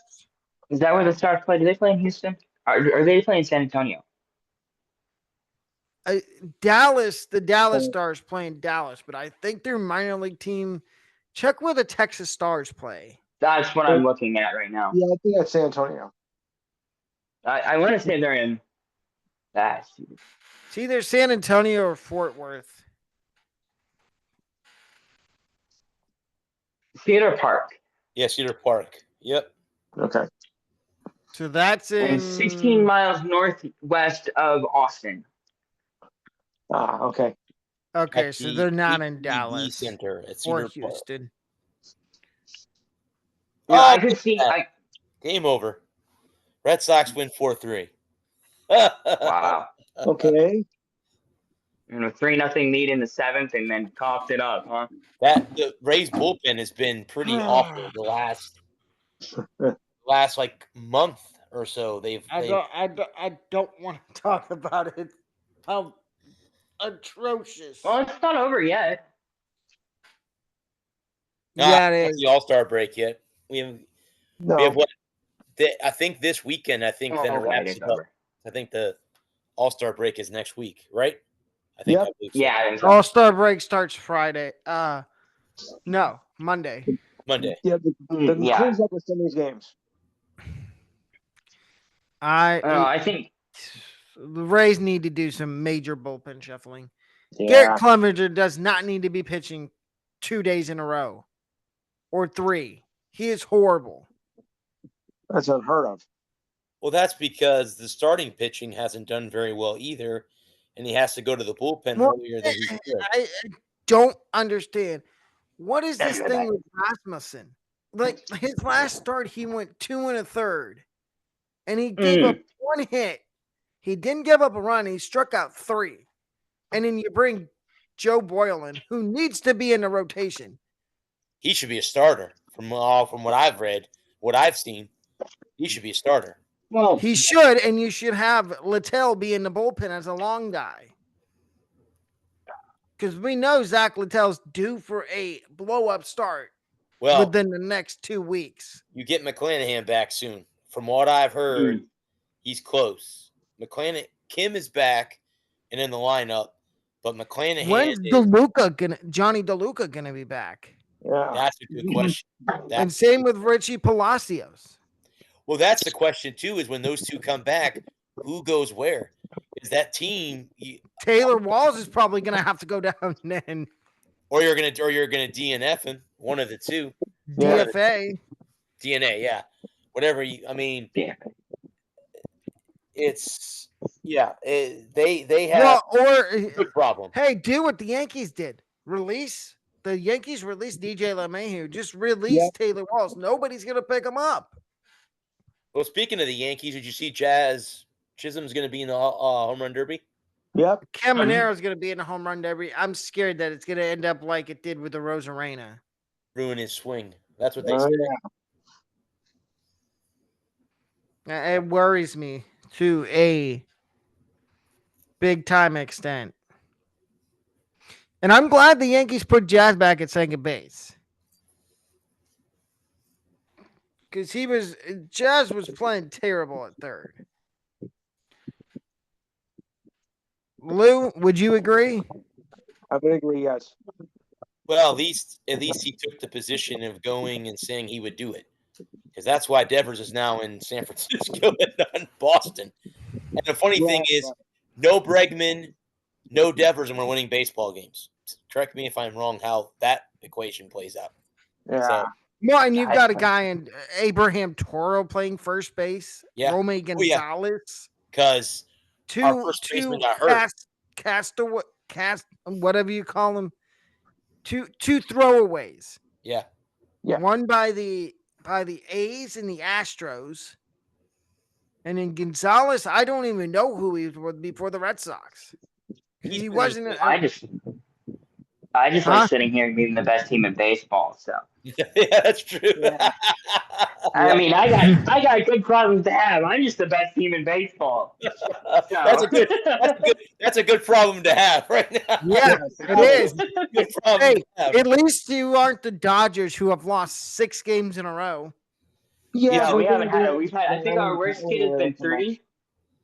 Is that where the Stars play? Do they play in Houston? Are they playing in San Antonio? Dallas, the Dallas Stars play in Dallas, but I think their minor league team. Check where the Texas Stars play. That's what I'm looking at right now. Yeah, I think that's San Antonio. I want to say they're in. It's either San Antonio or Fort Worth. Cedar Park. Yeah, Cedar Park. Yep. Okay. So that's in 16 miles northwest of Austin. Okay. Okay, so they're not in Dallas Center at or Cedar Houston. Yeah, I could see. Game over. Red Sox win 4-3. Wow. Okay. And a 3-0 lead in the 7th, and then coughed it up, huh? The Rays bullpen has been pretty awful the last like month or so. I don't want to talk about it. How atrocious. Well, it's not over yet. Yeah, it is. The All-Star break yet. We have what? I think this weekend. I think then it wraps it up. I think the All-Star break is next week, right? I think. So. Yeah. All-Star break starts Friday. No, Monday. Yeah, the cleans up with some of these games. I think the Rays need to do some major bullpen shuffling. Yeah. Garrett Clevenger does not need to be pitching 2 days in a row or 3. He is horrible. That's unheard of. Well, that's because the starting pitching hasn't done very well either, and he has to go to the bullpen earlier than he should. I don't understand. What is this thing with Rasmussen? Like, his last start, he went 2 1/3, and he gave up 1 hit. He didn't give up a run. He struck out 3. And then you bring Joe Boylan, who needs to be in the rotation. He should be a starter from what I've read, what I've seen. He should be a starter. Well, he should, and you should have Littell be in the bullpen as a long guy. Because we know Zach Littell's due for a blow-up start within the next 2 weeks. You get McClanahan back soon. From what I've heard, he's close. Kim is back and in the lineup, but McClanahan. When's Johnny DeLuca gonna be back? Yeah, that's a good question. And same with Richie Palacios. Well, that's the question too. Is when those two come back, who goes where? Is that team? Taylor Walls is probably going to have to go down then. Or you're gonna DNF him. One of the two. DFA. DNA, yeah. Whatever you. I mean, it's they have a good problem. Hey, do what the Yankees did. The Yankees released DJ LeMahieu. Just release Taylor Walls. Nobody's gonna pick him up. Well, speaking of the Yankees, did you see Jazz Chisholm's going to be in the home run derby? Yep. Camaro's going to be in the home run derby. I'm scared that it's going to end up like it did with the Rosarena. Ruin his swing. That's what they said. Yeah. It worries me to a big time extent. And I'm glad the Yankees put Jazz back at second base. Because Jazz was playing terrible at third. Lou, would you agree? I would agree, yes. Well, at least he took the position of going and saying he would do it. Because that's why Devers is now in San Francisco and not in Boston. And the funny thing is, no Bregman, no Devers, and we're winning baseball games. Correct me if I'm wrong how that equation plays out. Yeah. So, well, and you've got a guy in Abraham Toro playing first base. Yeah. Rome Gonzalez. Because our first baseman got hurt. Whatever you call them. Two throwaways. Yeah. One by the A's and the Astros. And then Gonzalez, I don't even know who he was before the Red Sox. He wasn't. I just like sitting here and being the best team in baseball. So yeah, that's true. Yeah. I mean, I got good problems to have. I'm just the best team in baseball. That's a good problem to have right now. Yeah, it is. Good problem to have. At least you aren't the Dodgers who have lost 6 games in a row. Yeah, we haven't had it. I think our worst skid has been 3.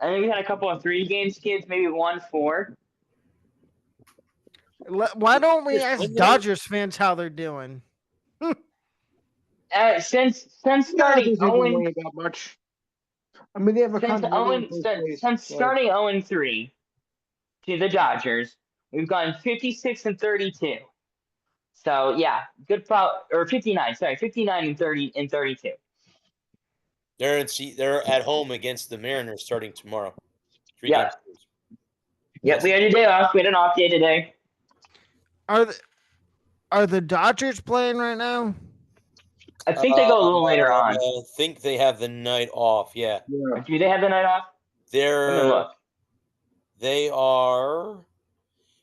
I think we had a couple of 3-game skids, maybe 1-4. Why don't we ask Dodgers fans how they're doing? Since starting 0 that much. I mean, they have since starting 0-3 to the Dodgers, we've gone 56-32. So yeah, good or 59. Sorry, 59-30 and 32. They're at home against the Mariners starting tomorrow. Yep, we had a day off. We had an off day today. Are the Dodgers playing right now? I think they go a little later on. I think they have the night off. Yeah. Do they have the night off? They are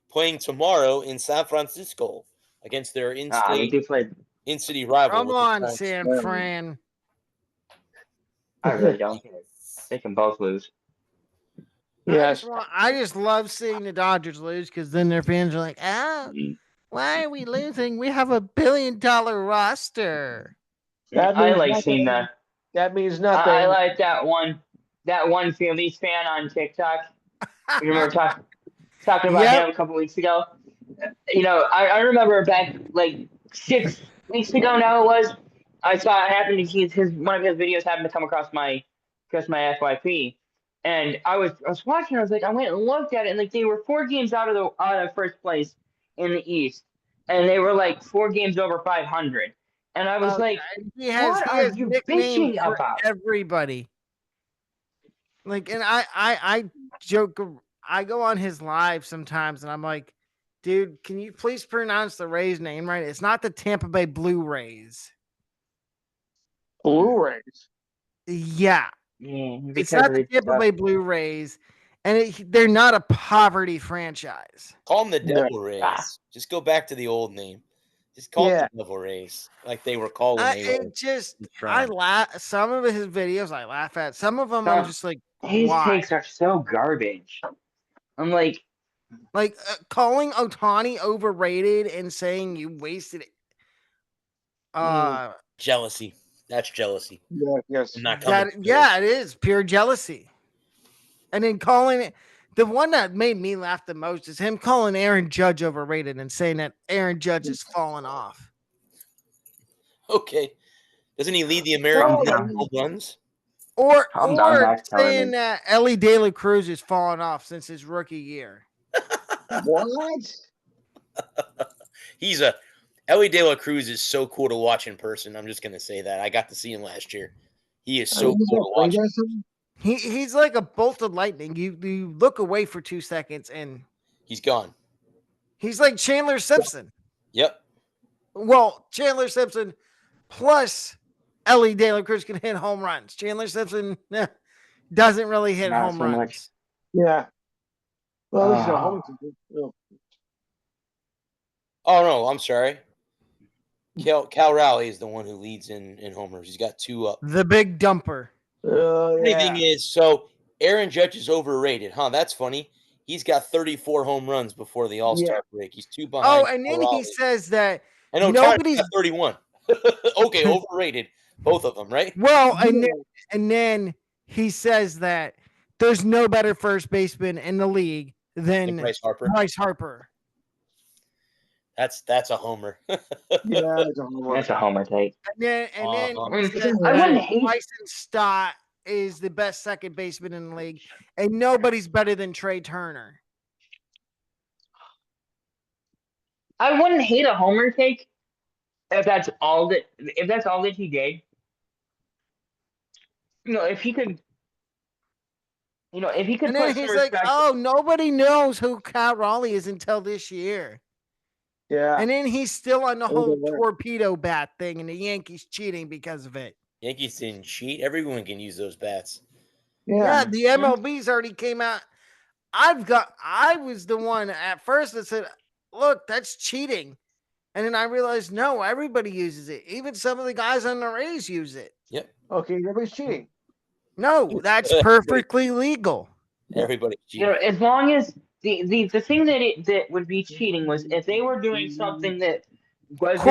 playing tomorrow in San Francisco against their in-city rival. Come on, San Fran. I really don't care. They can both lose. Yes. I just love seeing the Dodgers lose because then their fans are like, why are we losing? We have $1 billion roster. I like seeing that. That means nothing. I like that one Phillies fan on TikTok. You remember talking about him a couple weeks ago? You know, I remember back like 6 weeks ago now it was. I saw it happen. One of his videos happened to come across my FYP. And I was watching. I was like, I went and looked at it, and like they were 4 games out of first place in the East, and they were like 4 games over 500. And I was like, what are you bitching about? Everybody. Like, and I joke. I go on his live sometimes, and I'm like, dude, can you please pronounce the Rays name right? It's not the Tampa Bay Blue Rays. Blue Rays. Yeah. It's not the Tampa Bay Blue Rays, and they're not a poverty franchise. Call them the Devil Rays. Just go back to the old name. Just call them the Devil Rays, like they were called. I laugh. Some of his videos I laugh at. Some of them I'm just like, his takes are so garbage. I'm like calling Ohtani overrated and saying you wasted it. Jealousy. That's jealousy. Yeah, yes. It is pure jealousy. And then calling it, the one that made me laugh the most is him calling Aaron Judge overrated and saying that Aaron Judge has fallen off. Okay. Doesn't he lead the American home runs? Or Max saying Kellerman. that Ellie De La Cruz has fallen off since his rookie year. What? Ellie De La Cruz is so cool to watch in person. I'm just gonna say that. I got to see him last year. He is so cool to watch. He's like a bolt of lightning. You look away for 2 seconds and he's gone. He's like Chandler Simpson. Yep. Well, Chandler Simpson plus Ellie De La Cruz can hit home runs. Chandler Simpson doesn't really hit home runs. Much. Yeah. Well, at least home runs. Oh no, I'm sorry. Cal Raleigh is the one who leads in homers. He's got 2 up. The big dumper. Oh, yeah. The thing is, so Aaron Judge is overrated, huh? That's funny. He's got 34 home runs before the All-Star break. He's 2 behind. Oh, and then he says that I know nobody's got 31. Okay, overrated, both of them, right? Well, and then he says that there's no better first baseman in the league than Bryce Harper. That's a homer. Yeah, that's a homer take. And then I wouldn't hate Bryson Stott is the best second baseman in the league, and nobody's better than Trey Turner. I wouldn't hate a homer take if that's all that he did. You know, if he could. And then he's like, "Oh, nobody knows who Cal Raleigh is until this year." Yeah. And then he's still on the whole torpedo bat thing, and the Yankees cheating because of it. Yankees didn't cheat. Everyone can use those bats. Yeah, the MLB's already came out. I was the one at first that said, "Look, that's cheating," and then I realized no, everybody uses it. Even some of the guys on the Rays use it. Yep. Okay, everybody's cheating. No, that's perfectly legal. Everybody's cheating. As long as the thing that would be cheating was if they were doing something that was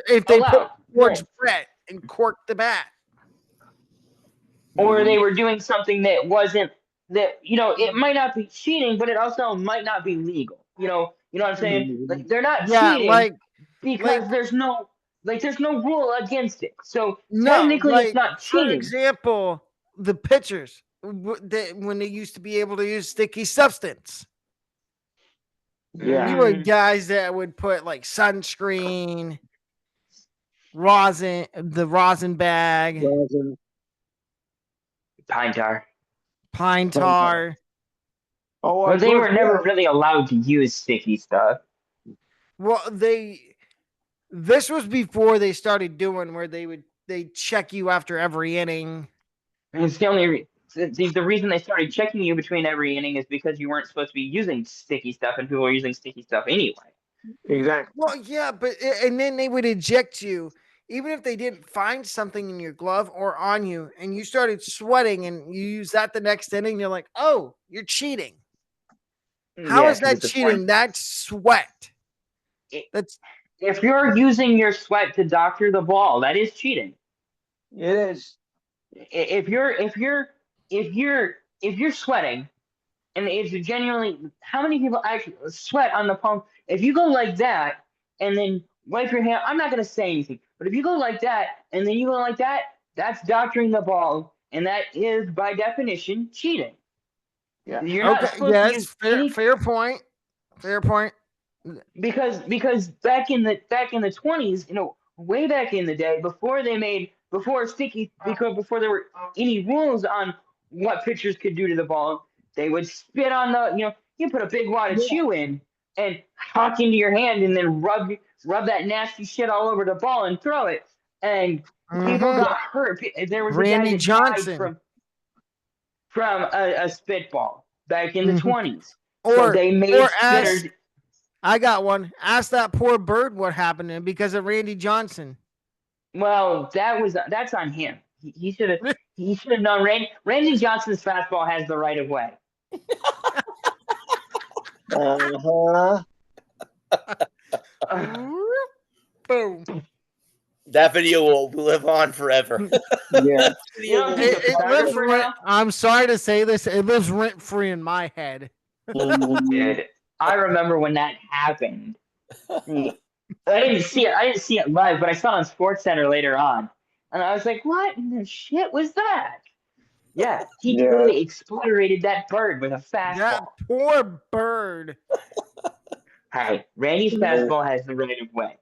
if they put George Brett and corked the bat, or they were doing something that wasn't that it might not be cheating, but it also might not be legal. You know what I'm saying? Like they're not cheating because there's no rule against it. So technically, it's not cheating. For example, the pitchers when they used to be able to use sticky substance. Yeah, you were guys that would put like sunscreen, the rosin bag, pine tar. Oh, well, they were never really allowed to use sticky stuff. Well, this was before they started doing where they check you after every inning. And it's the only the reason they started checking you between every inning is because you weren't supposed to be using sticky stuff, and people were using sticky stuff anyway. Exactly. Well, yeah, and then they would eject you, even if they didn't find something in your glove or on you, and you started sweating, and you use that the next inning. You're like, oh, you're cheating. How is that cheating? That's sweat. If you're using your sweat to doctor the ball, that is cheating. It is. If you're sweating, and it's genuinely, how many people actually sweat on the pump? If you go like that and then wipe your hand, I'm not going to say anything, but if you go like that and then you go like that, that's doctoring the ball, and that is by definition cheating. Yeah, you're not supposed to use fair point. Fair point. Because back in the 20s, way back in the day, before there were any rules on what pitchers could do to the ball, they would spit on you put a big wad of chew in and hawk into your hand and then rub that nasty shit all over the ball and throw it, and people got hurt. There was Randy a guy that Johnson died from a spitball back in the 20s. Or they made spitters. I got one. Ask that poor bird what happened to him because of Randy Johnson. Well, that's on him. He should have known. Randy Johnson's fastball has the right of way. Boom. That video will live on forever. Yeah. It lives I'm sorry to say this. It lives rent free in my head. I remember when that happened. I didn't see it live, but I saw it on SportsCenter later on, and I was like, "What in the shit was that?" Yeah, he literally exploded that bird with a fastball. That poor bird. Hey, Randy's fastball has the right of way.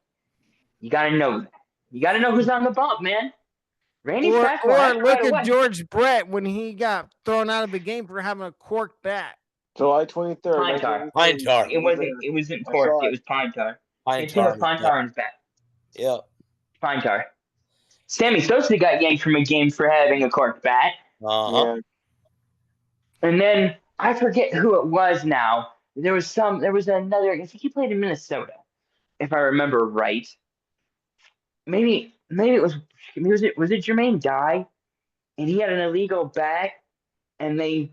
You got to know that. You got to know who's on the bump, man. Randy's fastball has Or the look right of at way. George Brett when he got thrown out of the game for having a corked bat. July 23rd. Pine tar. Pine tar. It wasn't corked. It was pine tar. Pine It's him tar. with pine tar in his bat. Yeah. Pine tar. Sammy Sosa got yanked from a game for having a corked bat. Uh-huh. And then I forget who it was now. There was another, I think he played in Minnesota, if I remember right. Maybe it was Jermaine Dye, and he had an illegal bat, and they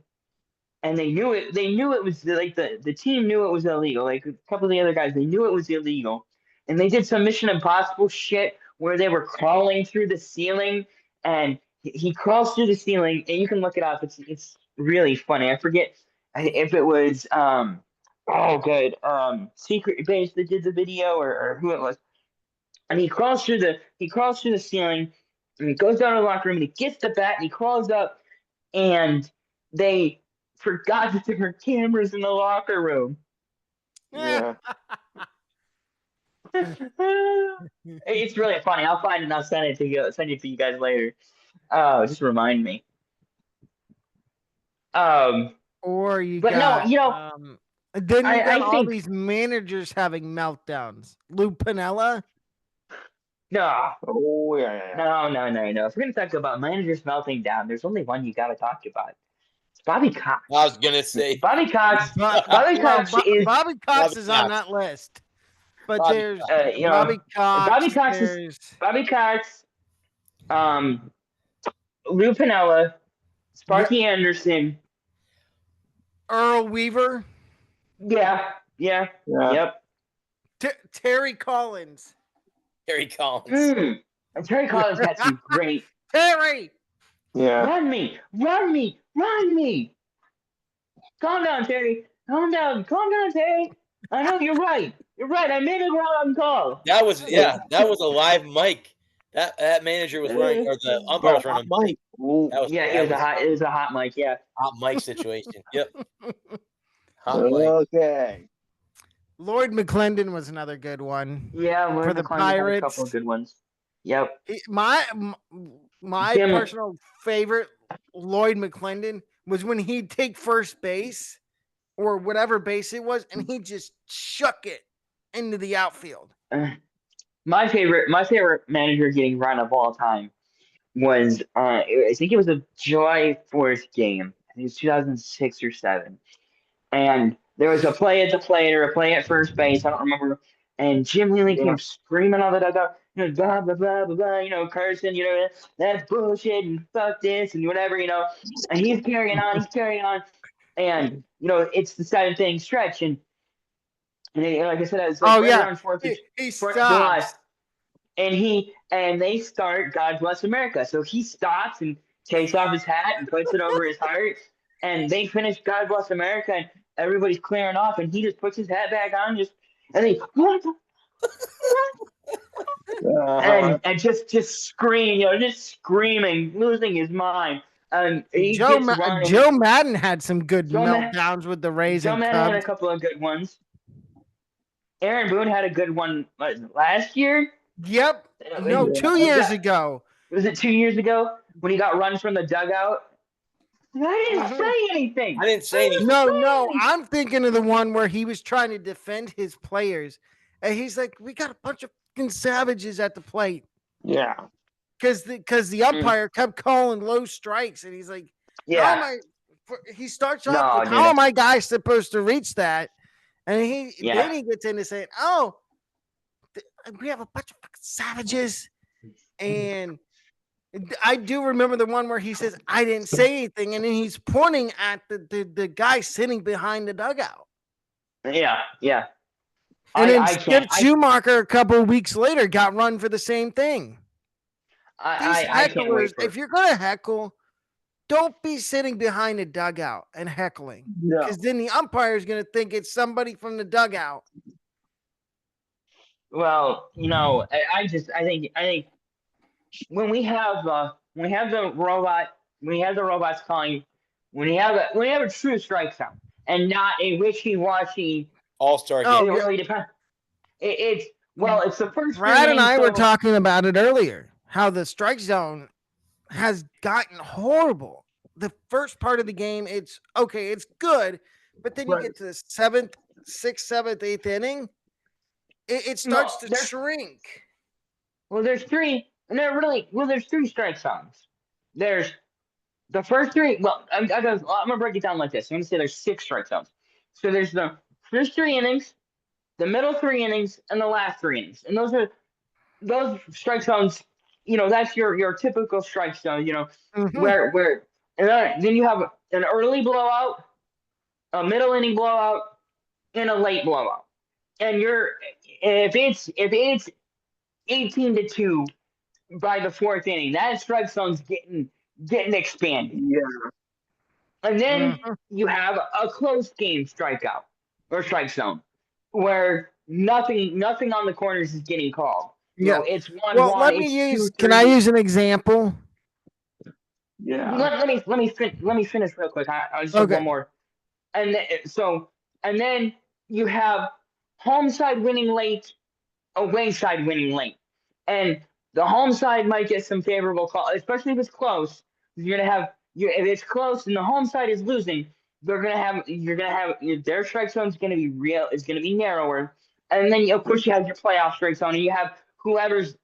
knew it. They knew it was like the team knew it was illegal. Like a couple of the other guys, they knew it was illegal, and they did some Mission Impossible shit where they were crawling through the ceiling, and he crawls through the ceiling, and you can look it up. It's really funny. I forget if it was Secret Base that did the video or who it was. And he crawls through the ceiling, and he goes down to the locker room, and he gets the bat, and he crawls up, and they forgot that there were cameras in the locker room. Yeah. It's really funny. I'll find it and I'll send it to you guys later. Just remind me. Or you But got, no, you know, then you got I all think these managers having meltdowns. Lou Piniella. no. Oh yeah. No. If we're gonna talk about managers melting down, there's only one you gotta talk about. It's Bobby Cox. I was gonna say Bobby Cox. Bobby Cox is Bobby on that list. But Bobby there's you know, Bobby Cox. Bobby Cox there's Bobby Cox, Lou Piniella, Sparky Anderson. Earl Weaver. Yeah. Yep. Terry Collins. Terry Collins. And Terry Collins got some great. Terry. Yeah. Run me. Calm down, Terry. Calm down, Terry. I know you're right. I made a wrong call. That was a live mic. That manager was running, or the umpire was running. Mike. It was a hot mic. Yeah. Hot mic situation. Yep. Hot mic. Okay. Lloyd McClendon was another good one. Yeah, for the had Pirates. a couple of good ones. Yep. My personal favorite Lloyd McClendon was when he'd take first base or whatever base it was, and he just shook it into the outfield. My favorite manager getting run of all time was I think it was a July 4th game. I think it was 2006 or 7. And there was a play at the plate or a play at first base. I don't remember. And Jim Lely came screaming on the dugout, blah, blah, blah, blah, blah, cursing, that's bullshit and fuck this and whatever, And he's carrying on. And, it's the 7th inning stretch. And like I said, it was around 4th. He stops. And they start God Bless America. So he stops and takes off his hat and puts it over his heart. And they finish God Bless America, and everybody's clearing off, and he just puts his hat back on, and just screaming, losing his mind. Joe Madden had some good meltdowns with the Rays. Joe Madden had a couple of good ones. Aaron Boone had a good one last year. Yep. No, 2 years ago. Was it 2 years ago when he got run from the dugout? I didn't say anything. I didn't say anything. No. I'm thinking of the one where he was trying to defend his players, and he's like, "We got a bunch of fucking savages at the plate." Yeah. Because the umpire kept calling low strikes, and he's like, "Yeah." He starts off with, "How am I guys supposed to reach that?" And then he gets into saying, "Oh, we have a bunch of fucking savages," and I do remember the one where he says, "I didn't say anything," and then he's pointing at the guy sitting behind the dugout. Yeah. And then Skip Schumacher a couple of weeks later got run for the same thing. I can't wait for if you're gonna heckle, don't be sitting behind the dugout and heckling, because then the umpire is gonna think it's somebody from the dugout. Well, I think when we have the robot robots calling, when you have a true strike zone and not a wishy-washy all-star Oh, game. It really depends. It's the first three Brad and innings. I were talking about it earlier, how the strike zone has gotten horrible. The first part of the game, it's okay, it's good, but then you get to the sixth, seventh, eighth inning, it starts to shrink. Well, there's three, and there's three strike zones. There's the first three. Well, I'm gonna break it down like this. I'm gonna say there's 6 strike zones. So there's the first 3 innings, the middle 3 innings, and the last 3 innings, and those strike zones. That's your typical strike zone. Mhm. Where and then you have an early blowout, a middle inning blowout, and a late blowout. And if it's 18-2 by the 4th inning, that strike zone's getting expanded. Yeah. And then you have a close game strikeout or strike zone where nothing on the corners is getting called. Yeah. It's 1-1. Well, let me use. Can I use an example? Yeah. Let me finish real quick. I just have one more. And then you have home side winning late, away side winning late, and the home side might get some favorable call, especially if it's close. You're gonna have if it's close and the home side is losing, you're gonna have their strike zone is gonna be narrower, and then of course you have your playoff strike zone, and you have whoever's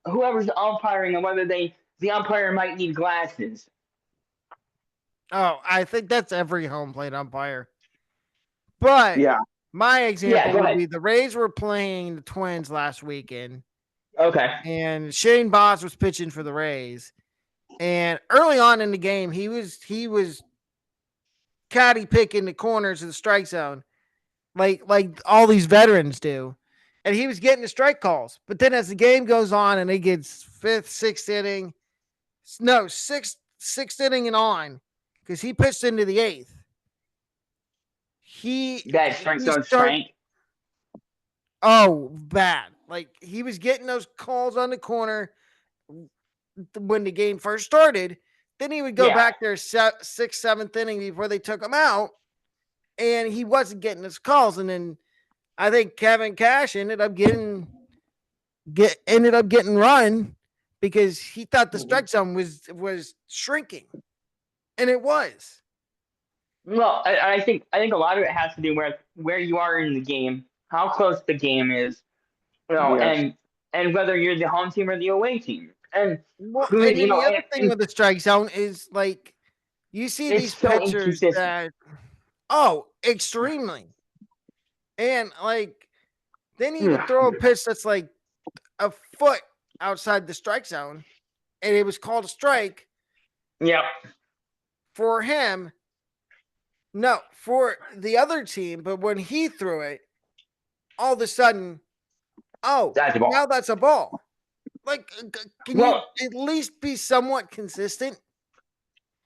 umpiring, and whether the umpire might need glasses. Oh, I think that's every home plate umpire. But my example would be the Rays were playing the Twins last weekend. Okay. And Shane Baz was pitching for the Rays. And early on in the game, he was caddy picking the corners of the strike zone, like all these veterans do. And he was getting the strike calls. But then as the game goes on and it gets sixth inning and on, because he pitched into the 8th. That strike zone shrank. Oh, bad. Like he was getting those calls on the corner when the game first started. Then he would go back there 6th, 7th inning before they took him out, and he wasn't getting his calls. And then I think Kevin Cash ended up getting run because he thought the strike zone was shrinking, and it was. Well, I think a lot of it has to do with where you are in the game, how close the game is, and whether you're the home team or the away team. And the other thing with the strike zone is like you see these pitchers that extremely, and like then he would throw a pitch that's like a foot outside the strike zone, and it was called a strike. Yep. For him. No, for the other team, but when he threw it, all of a sudden, now that's a ball. Like, can you at least be somewhat consistent?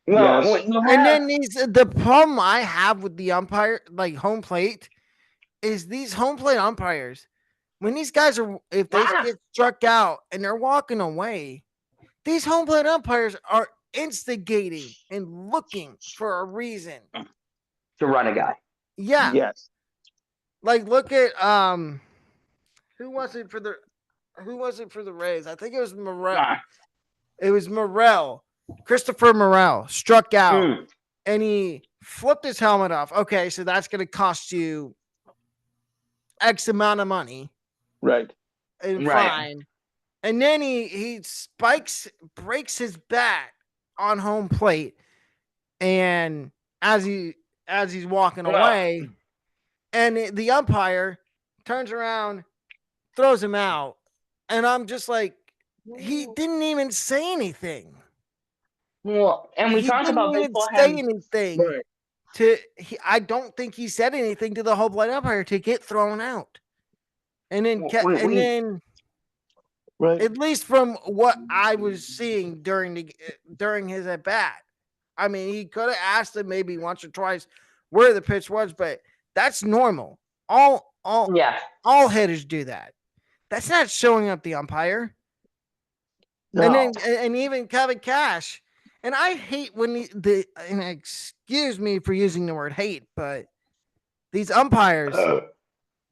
Well, and then the problem I have with the umpire, like home plate, is these home plate umpires, when these guys if they get struck out and they're walking away, these home plate umpires are instigating and looking for a reason to run a guy. Yeah. Yes. Like look at who was it for the Rays? I think it was Morel. It was Morel. Christopher Morel struck out and he flipped his helmet off. Okay, so that's going to cost you X amount of money. Right. And fine. And then he breaks his bat on home plate, and as he's walking away, and the umpire turns around, throws him out, and I'm just like, he didn't even say anything. Well, and we talked about baseball having anything. I don't think he said anything to the home plate umpire to get thrown out, and then at least from what I was seeing during his at bat, I mean, he could have asked him maybe once or twice where the pitch was, but that's normal. All hitters do that. That's not showing up the umpire. No. And even Kevin Cash, And I hate when and excuse me for using the word hate, but these umpires,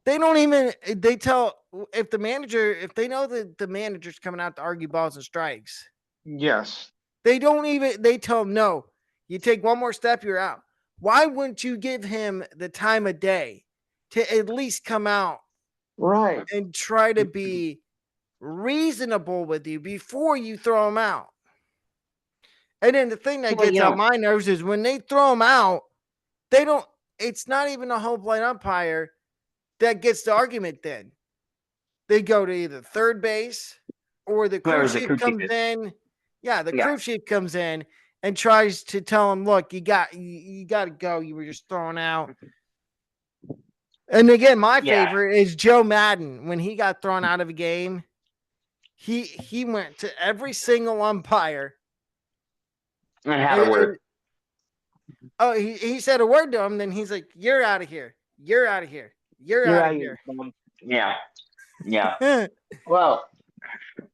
they don't even, they tell, if they know that the manager's coming out to argue balls and strikes, Yes. they tell him, no, you take one more step, you're out. Why wouldn't you give him the time of day to at least come out Right. and try to be reasonable with you before you throw him out? And then the thing that gets on my nerves is when they throw him out, it's not even a home plate umpire that gets the argument then. They go to either third base or the crew chief comes in. Yeah, the crew chief comes in and tries to tell him, look, you got to go. You were just thrown out. And again, my favorite is Joe Madden. When he got thrown out of a game, he went to every single umpire and had a word. Oh, he said a word to him, then he's like, "You're out of here. You're out of here. You're out of here." Yeah. Yeah. Well,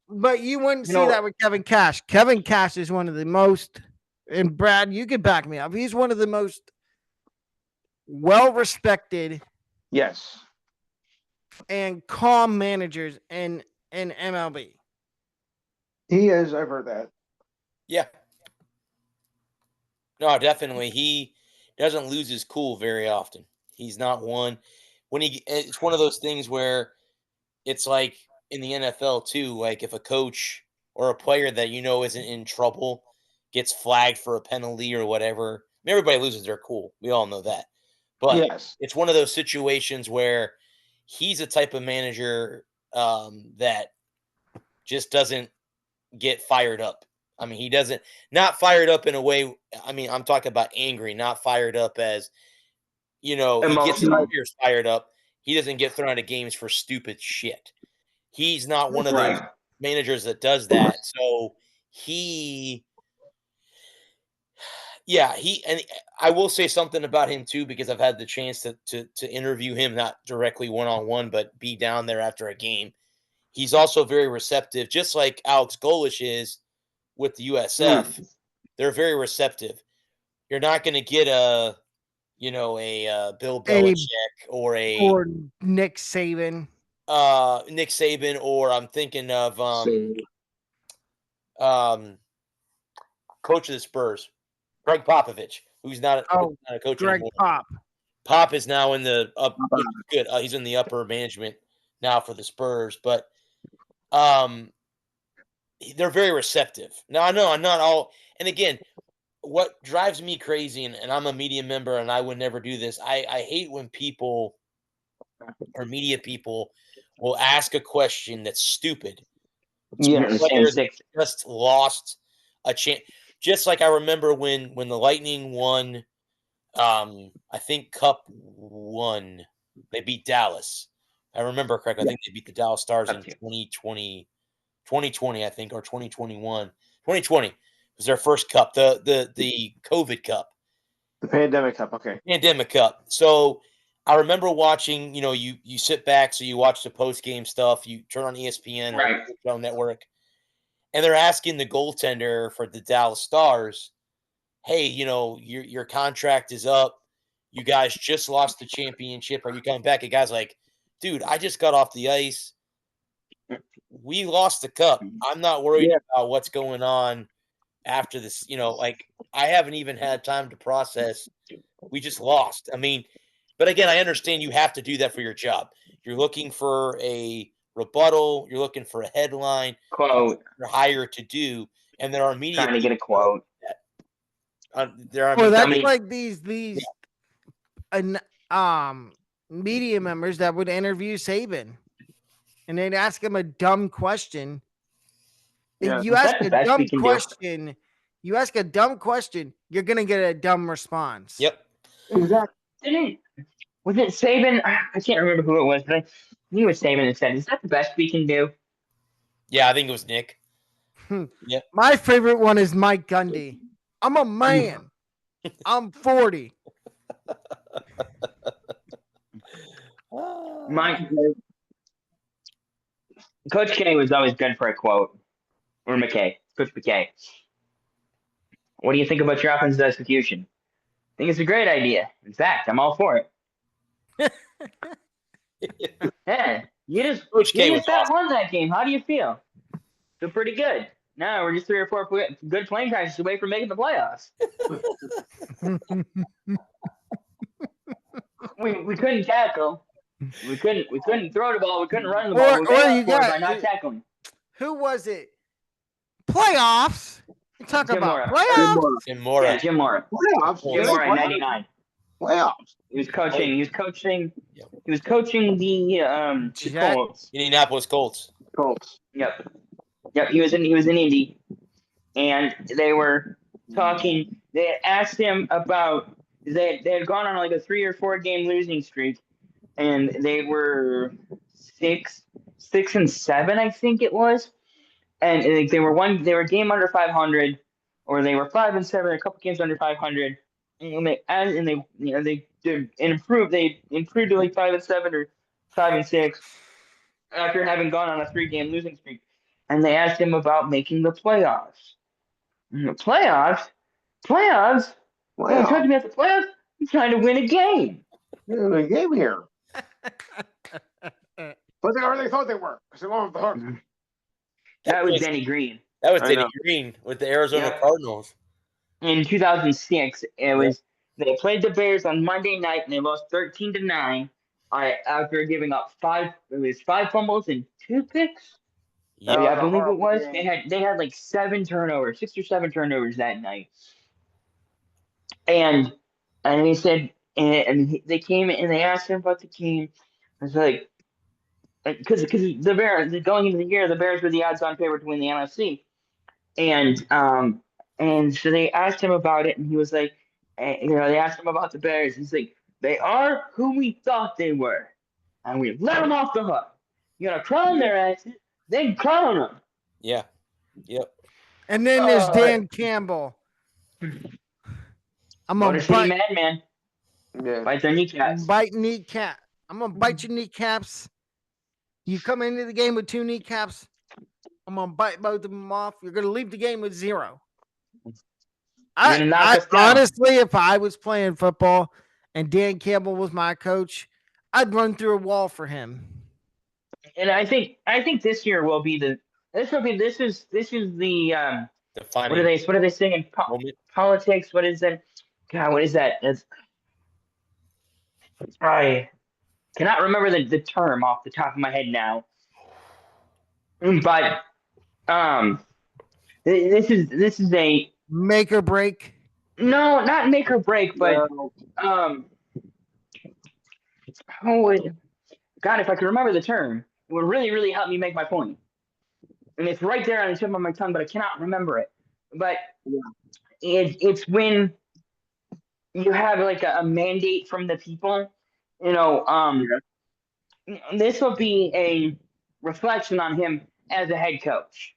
but you wouldn't see that with Kevin Cash. Kevin Cash is one of the most, and Brad, you could back me up. He's one of the most well-respected, yes, and calm managers in MLB. He is. I've heard that. Yeah. No, definitely. He doesn't lose his cool very often. He's not one. It's one of those things where it's like in the NFL too. Like if a coach or a player that isn't in trouble gets flagged for a penalty or whatever, everybody loses their cool. We all know that. But it's one of those situations where he's a type of manager that just doesn't get fired up. I mean, he doesn't, not fired up in a way. I mean, I'm talking about angry, not fired up as, he gets his players fired up. He doesn't get thrown out of games for stupid shit. He's not one of those managers that does that. So and I will say something about him too, because I've had the chance to interview him, not directly one-on-one, but be down there after a game. He's also very receptive, just like Alex Golish is with the USF. They're very receptive. You're not going to get a Bill Belichick or Nick Saban. Nick Saban, or I'm thinking of coach of the Spurs, Greg Popovich, who's not a coach Greg anymore. Pop is now in the good. He's in the upper management now for the Spurs, but they're very receptive. Now I know I'm not all, and again, what drives me crazy, and I'm a media member, and I would never do this. I hate when people or media people will ask a question that's stupid. Players just lost a chance. Just like I remember when the Lightning won, I think Cup 1, they beat Dallas. I remember correctly. I think they beat the Dallas Stars in 2020, I think, or 2021. 2020 was their first cup, the COVID Cup. The Pandemic Cup, okay. Pandemic Cup. So I remember watching, you sit back, so you watch the post-game stuff, you turn on ESPN or network, and they're asking the goaltender for the Dallas Stars, hey, your contract is up. You guys just lost the championship. Are you coming back? And guy's like, dude, I just got off the ice. We lost the cup. I'm not worried about what's going on after this. I haven't even had time to process. We just lost. I mean, but again, I understand you have to do that for your job. You're looking for a rebuttal. You're looking for a headline. Quote. You're hired to do. And there are media trying to get a quote. That's like these media members that would interview Saban, and they'd ask him a dumb question. If you ask a dumb question, you're gonna get a dumb response. Yep. Exactly. Was it Saban? I can't remember who it was, but I think it was Saban that said, "Is that the best we can do?" Yeah, I think it was Nick. Yep. My favorite one is Mike Gundy. I'm a man. I'm 40. Coach K was always good for a quote. Or McKay. Coach McKay. What do you think about your offensive execution? I think it's a great idea. In fact, I'm all for it. Yeah, Coach K you was just got awesome. won that game. How do you feel? Feel pretty good. No, we're just 3 or 4 good playing practices away from making the playoffs. we couldn't tackle. We couldn't throw the ball. We couldn't run the ball. We made up for it by not tackling. Who was it? Playoffs. You talk Jim about Mora. playoffs. Jim Mora. Yeah, Jim Mora. Playoffs. Jim Mora in '99. Playoffs. He was coaching. He was coaching. Yep. He was coaching the Colts. Indianapolis Colts. Yep. He was in Indy, and they were talking. They asked him about they had gone on like a 3 or 4 game losing streak, and they were 6 and 7, I think it was, and like they were a game under 500, or they were 5 and 7, a couple games under 500, and they improved. They improved to like 5 and 7 or 5 and 6 after having gone on a 3 game losing streak. And they asked him about making the playoffs. Playoffs? Playoffs? Well, talking about the playoffs? I'm trying to win a game. Yeah, a game here. But they already thought they were. That was Denny Green. That was Denny Green with the Arizona Cardinals. In 2006, they played the Bears on Monday night and they lost 13-9 after giving up 5 fumbles and 2 picks. Yeah, I believe it was. They had like 6 or 7 turnovers that night. And he said, and they came and they asked him about the team. I was like, because the Bears, going into the year, the Bears were the odds-on favorite to win the NFC. And so they asked him about it, and he was like, they asked him about the Bears. He's like, they are who we thought they were, and we let them off the hook. You gotta crown their asses, then crown them. Yeah. Yep. And then there's Dan Campbell. I'm gonna bite man. Yeah. Bite their kneecaps. I'm gonna bite your kneecaps. You come into the game with 2 kneecaps. I'm gonna bite both of them off. You're gonna leave the game with 0. Honestly, if I was playing football and Dan Campbell was my coach, I'd run through a wall for him. And I think this year will be the this is the what are they saying in politics? What is that? God, what is that? I cannot remember the term off the top of my head now. But this is a make or break. No, not make or break, but God, if I could remember the term, it would really, really help me make my point. And it's right there on the tip of my tongue, but I cannot remember it. But it's when you have like a mandate from the people. This will be a reflection on him as a head coach.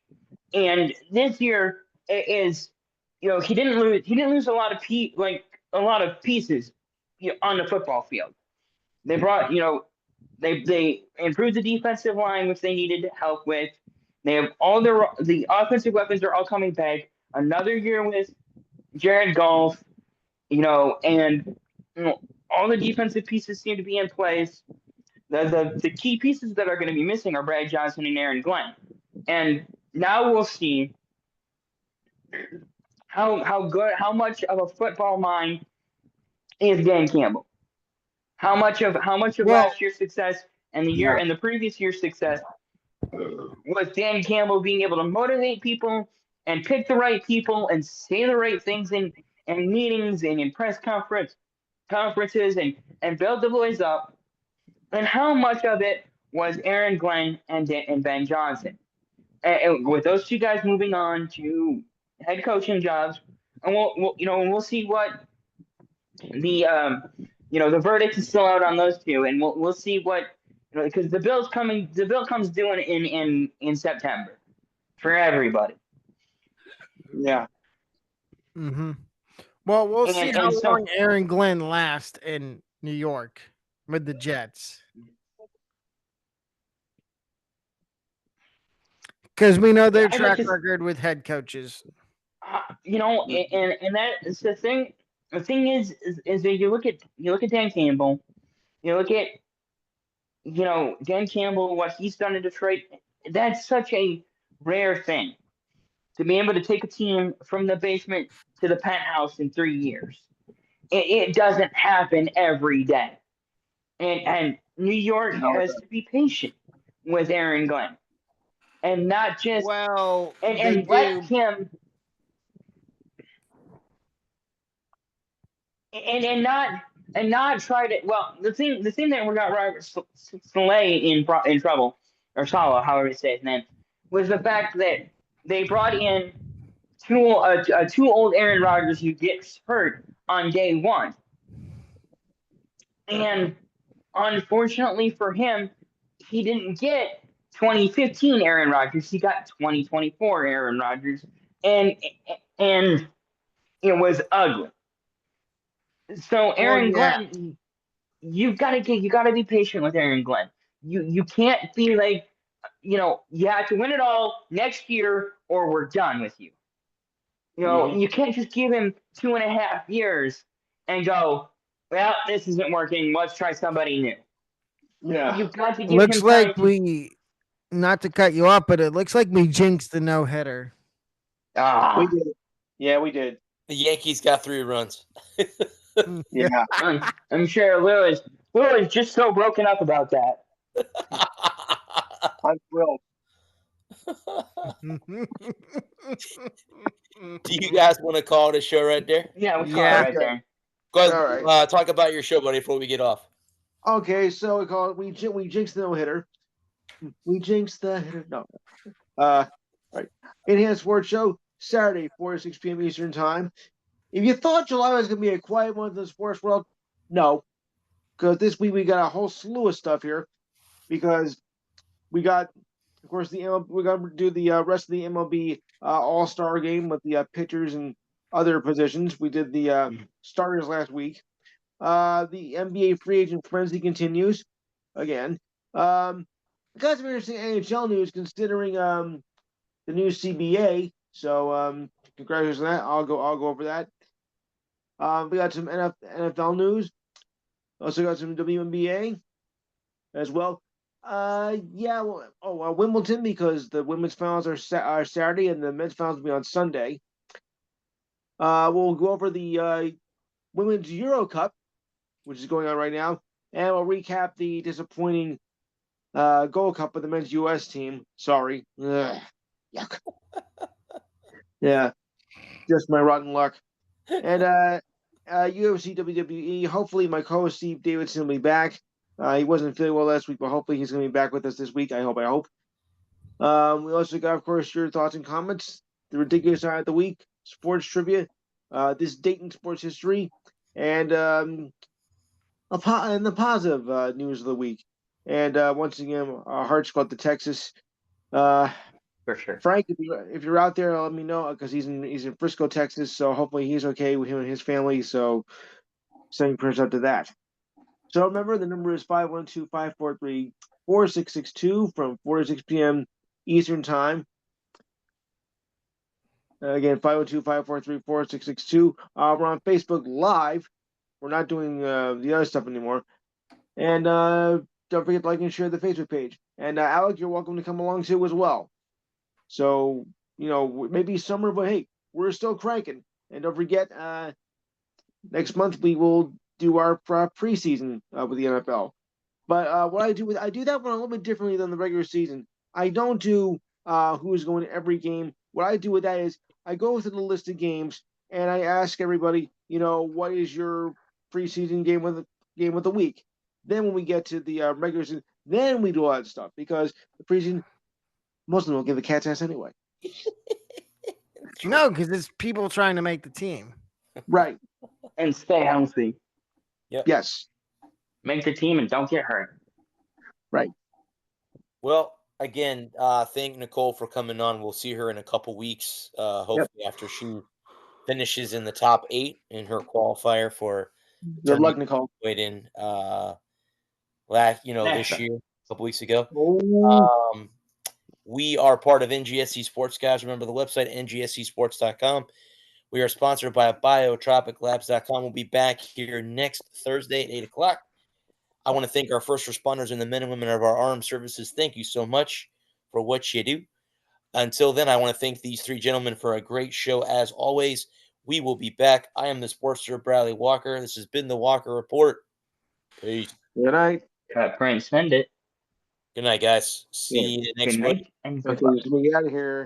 And this year is, he didn't lose a lot of pieces on the football field. They brought, they improved the defensive line, which they needed help with. They have all the offensive weapons are all coming back. Another year with Jared Goff, and all the defensive pieces seem to be in place. The key pieces that are going to be missing are Brad Johnson and Aaron Glenn. And now we'll see how much of a football mind is Dan Campbell. How much of last year's success and the previous year's success was Dan Campbell being able to motivate people and pick the right people and say the right things in meetings and in press conferences and build the boys up, and how much of it was Aaron Glenn and Ben Johnson. And with those 2 guys moving on to head coaching jobs, and we'll see what the verdict is still out on those 2, and we'll see what because the bill comes due in September for everybody. Yeah. Mm-hmm. Well, we'll see how long Aaron Glenn lasts in New York with the Jets. Because we know their track record with head coaches. And that is the thing. The thing is that you look at Dan Campbell, you look at Dan Campbell, what he's done in Detroit. That's such a rare thing to be able to take a team from the basement to the penthouse in 3 years. It doesn't happen every day, and New York has to be patient with Aaron Glenn, and not just and let him and not try to. Well, the thing that we got Robert Saleh in trouble, or Salah, however you say his name, was the fact that they brought in two old Aaron Rodgers who gets hurt on day one, and unfortunately for him, he didn't get 2015 Aaron Rodgers. He got 2024 Aaron Rodgers, and it was ugly. So Aaron Glenn, you gotta be patient with Aaron Glenn. You can't be like, you have to win it all next year or we're done with you. You can't just give him 2.5 years and go, well, this isn't working. Let's try somebody new. Yeah. You've got to give Looks him like time not to cut you off, but it looks like we jinxed the no hitter. We did. Yeah, we did. The Yankees got 3 runs. Yeah. I'm sure Lou is just so broken up about that. I'm thrilled. Do you guys want to call it a show right there? Yeah, we call it right there. Go ahead. All right. Talk about your show, buddy, before we get off. Okay, so we call it we jinxed the no hitter. We jinxed the hitter. No. Right. Enhanced Sports Show, Saturday, 4 to 6 p.m. Eastern Time. If you thought July was going to be a quiet month in the sports world, no. Because this week we got a whole slew of stuff here. Because we got, of course, we're going to do the rest of the MLB All-Star game with the pitchers and other positions. We did the starters last week. The NBA free agent frenzy continues again. Got some interesting NHL news considering the new CBA. So congratulations on that. I'll go over that. We got some NFL news. Also got some WNBA as well. Wimbledon, because the women's finals are Saturday and the men's finals will be on Sunday. We'll go over the Women's Euro Cup, which is going on right now, and we'll recap the disappointing Gold Cup of the men's U.S. team. Sorry. Ugh. Yuck. Yeah, just my rotten luck. And UFC, WWE. Hopefully, my co-host Steve Davidson will be back. He wasn't feeling well last week, but hopefully he's going to be back with us this week. I hope. We also got, of course, your thoughts and comments. The ridiculous side of the week, sports trivia, this date in sports history, and the positive news of the week. And once again, our hearts go out to Texas. For sure. Frank, if you're out there, let me know because he's in Frisco, Texas. So hopefully he's okay with him and his family. So sending prayers out to that. So remember, the number is 512-543-4662 from 4 to 6 p.m. Eastern Time. Again, 512-543-4662. We're on Facebook Live. We're not doing the other stuff anymore. And don't forget to like and share the Facebook page. And Alec, you're welcome to come along too as well. So, maybe summer, but hey, we're still cranking. And don't forget, next month we will do our preseason with the NFL. But what I do that one a little bit differently than the regular season. I don't do who's going to every game. What I do with that is I go through the list of games and I ask everybody, what is your preseason game of the week? Then when we get to the regular season, then we do all that stuff because the preseason, most of them will give a cat's ass anyway. No, because it's people trying to make the team. Right. And stay healthy. Yep. Yes. Make the team and don't get hurt. Right. Well, again, thank Nicole for coming on. We'll see her in a couple weeks, hopefully after she finishes in the top 8 in her qualifier for Good luck, Nicole. Wait in this year, a couple weeks ago. We are part of NGSC Sports, guys. Remember the website, ngscsports.com. We are sponsored by biotropiclabs.com. We'll be back here next Thursday at 8 o'clock. I want to thank our first responders and the men and women of our armed services. Thank you so much for what you do. Until then, I want to thank these three gentlemen for a great show. As always, we will be back. I am the Sportster Bradley Walker. This has been the Walker Report. Peace. Good night. Prince, send it. Good night, guys. See you next week. And Okay, we out of here.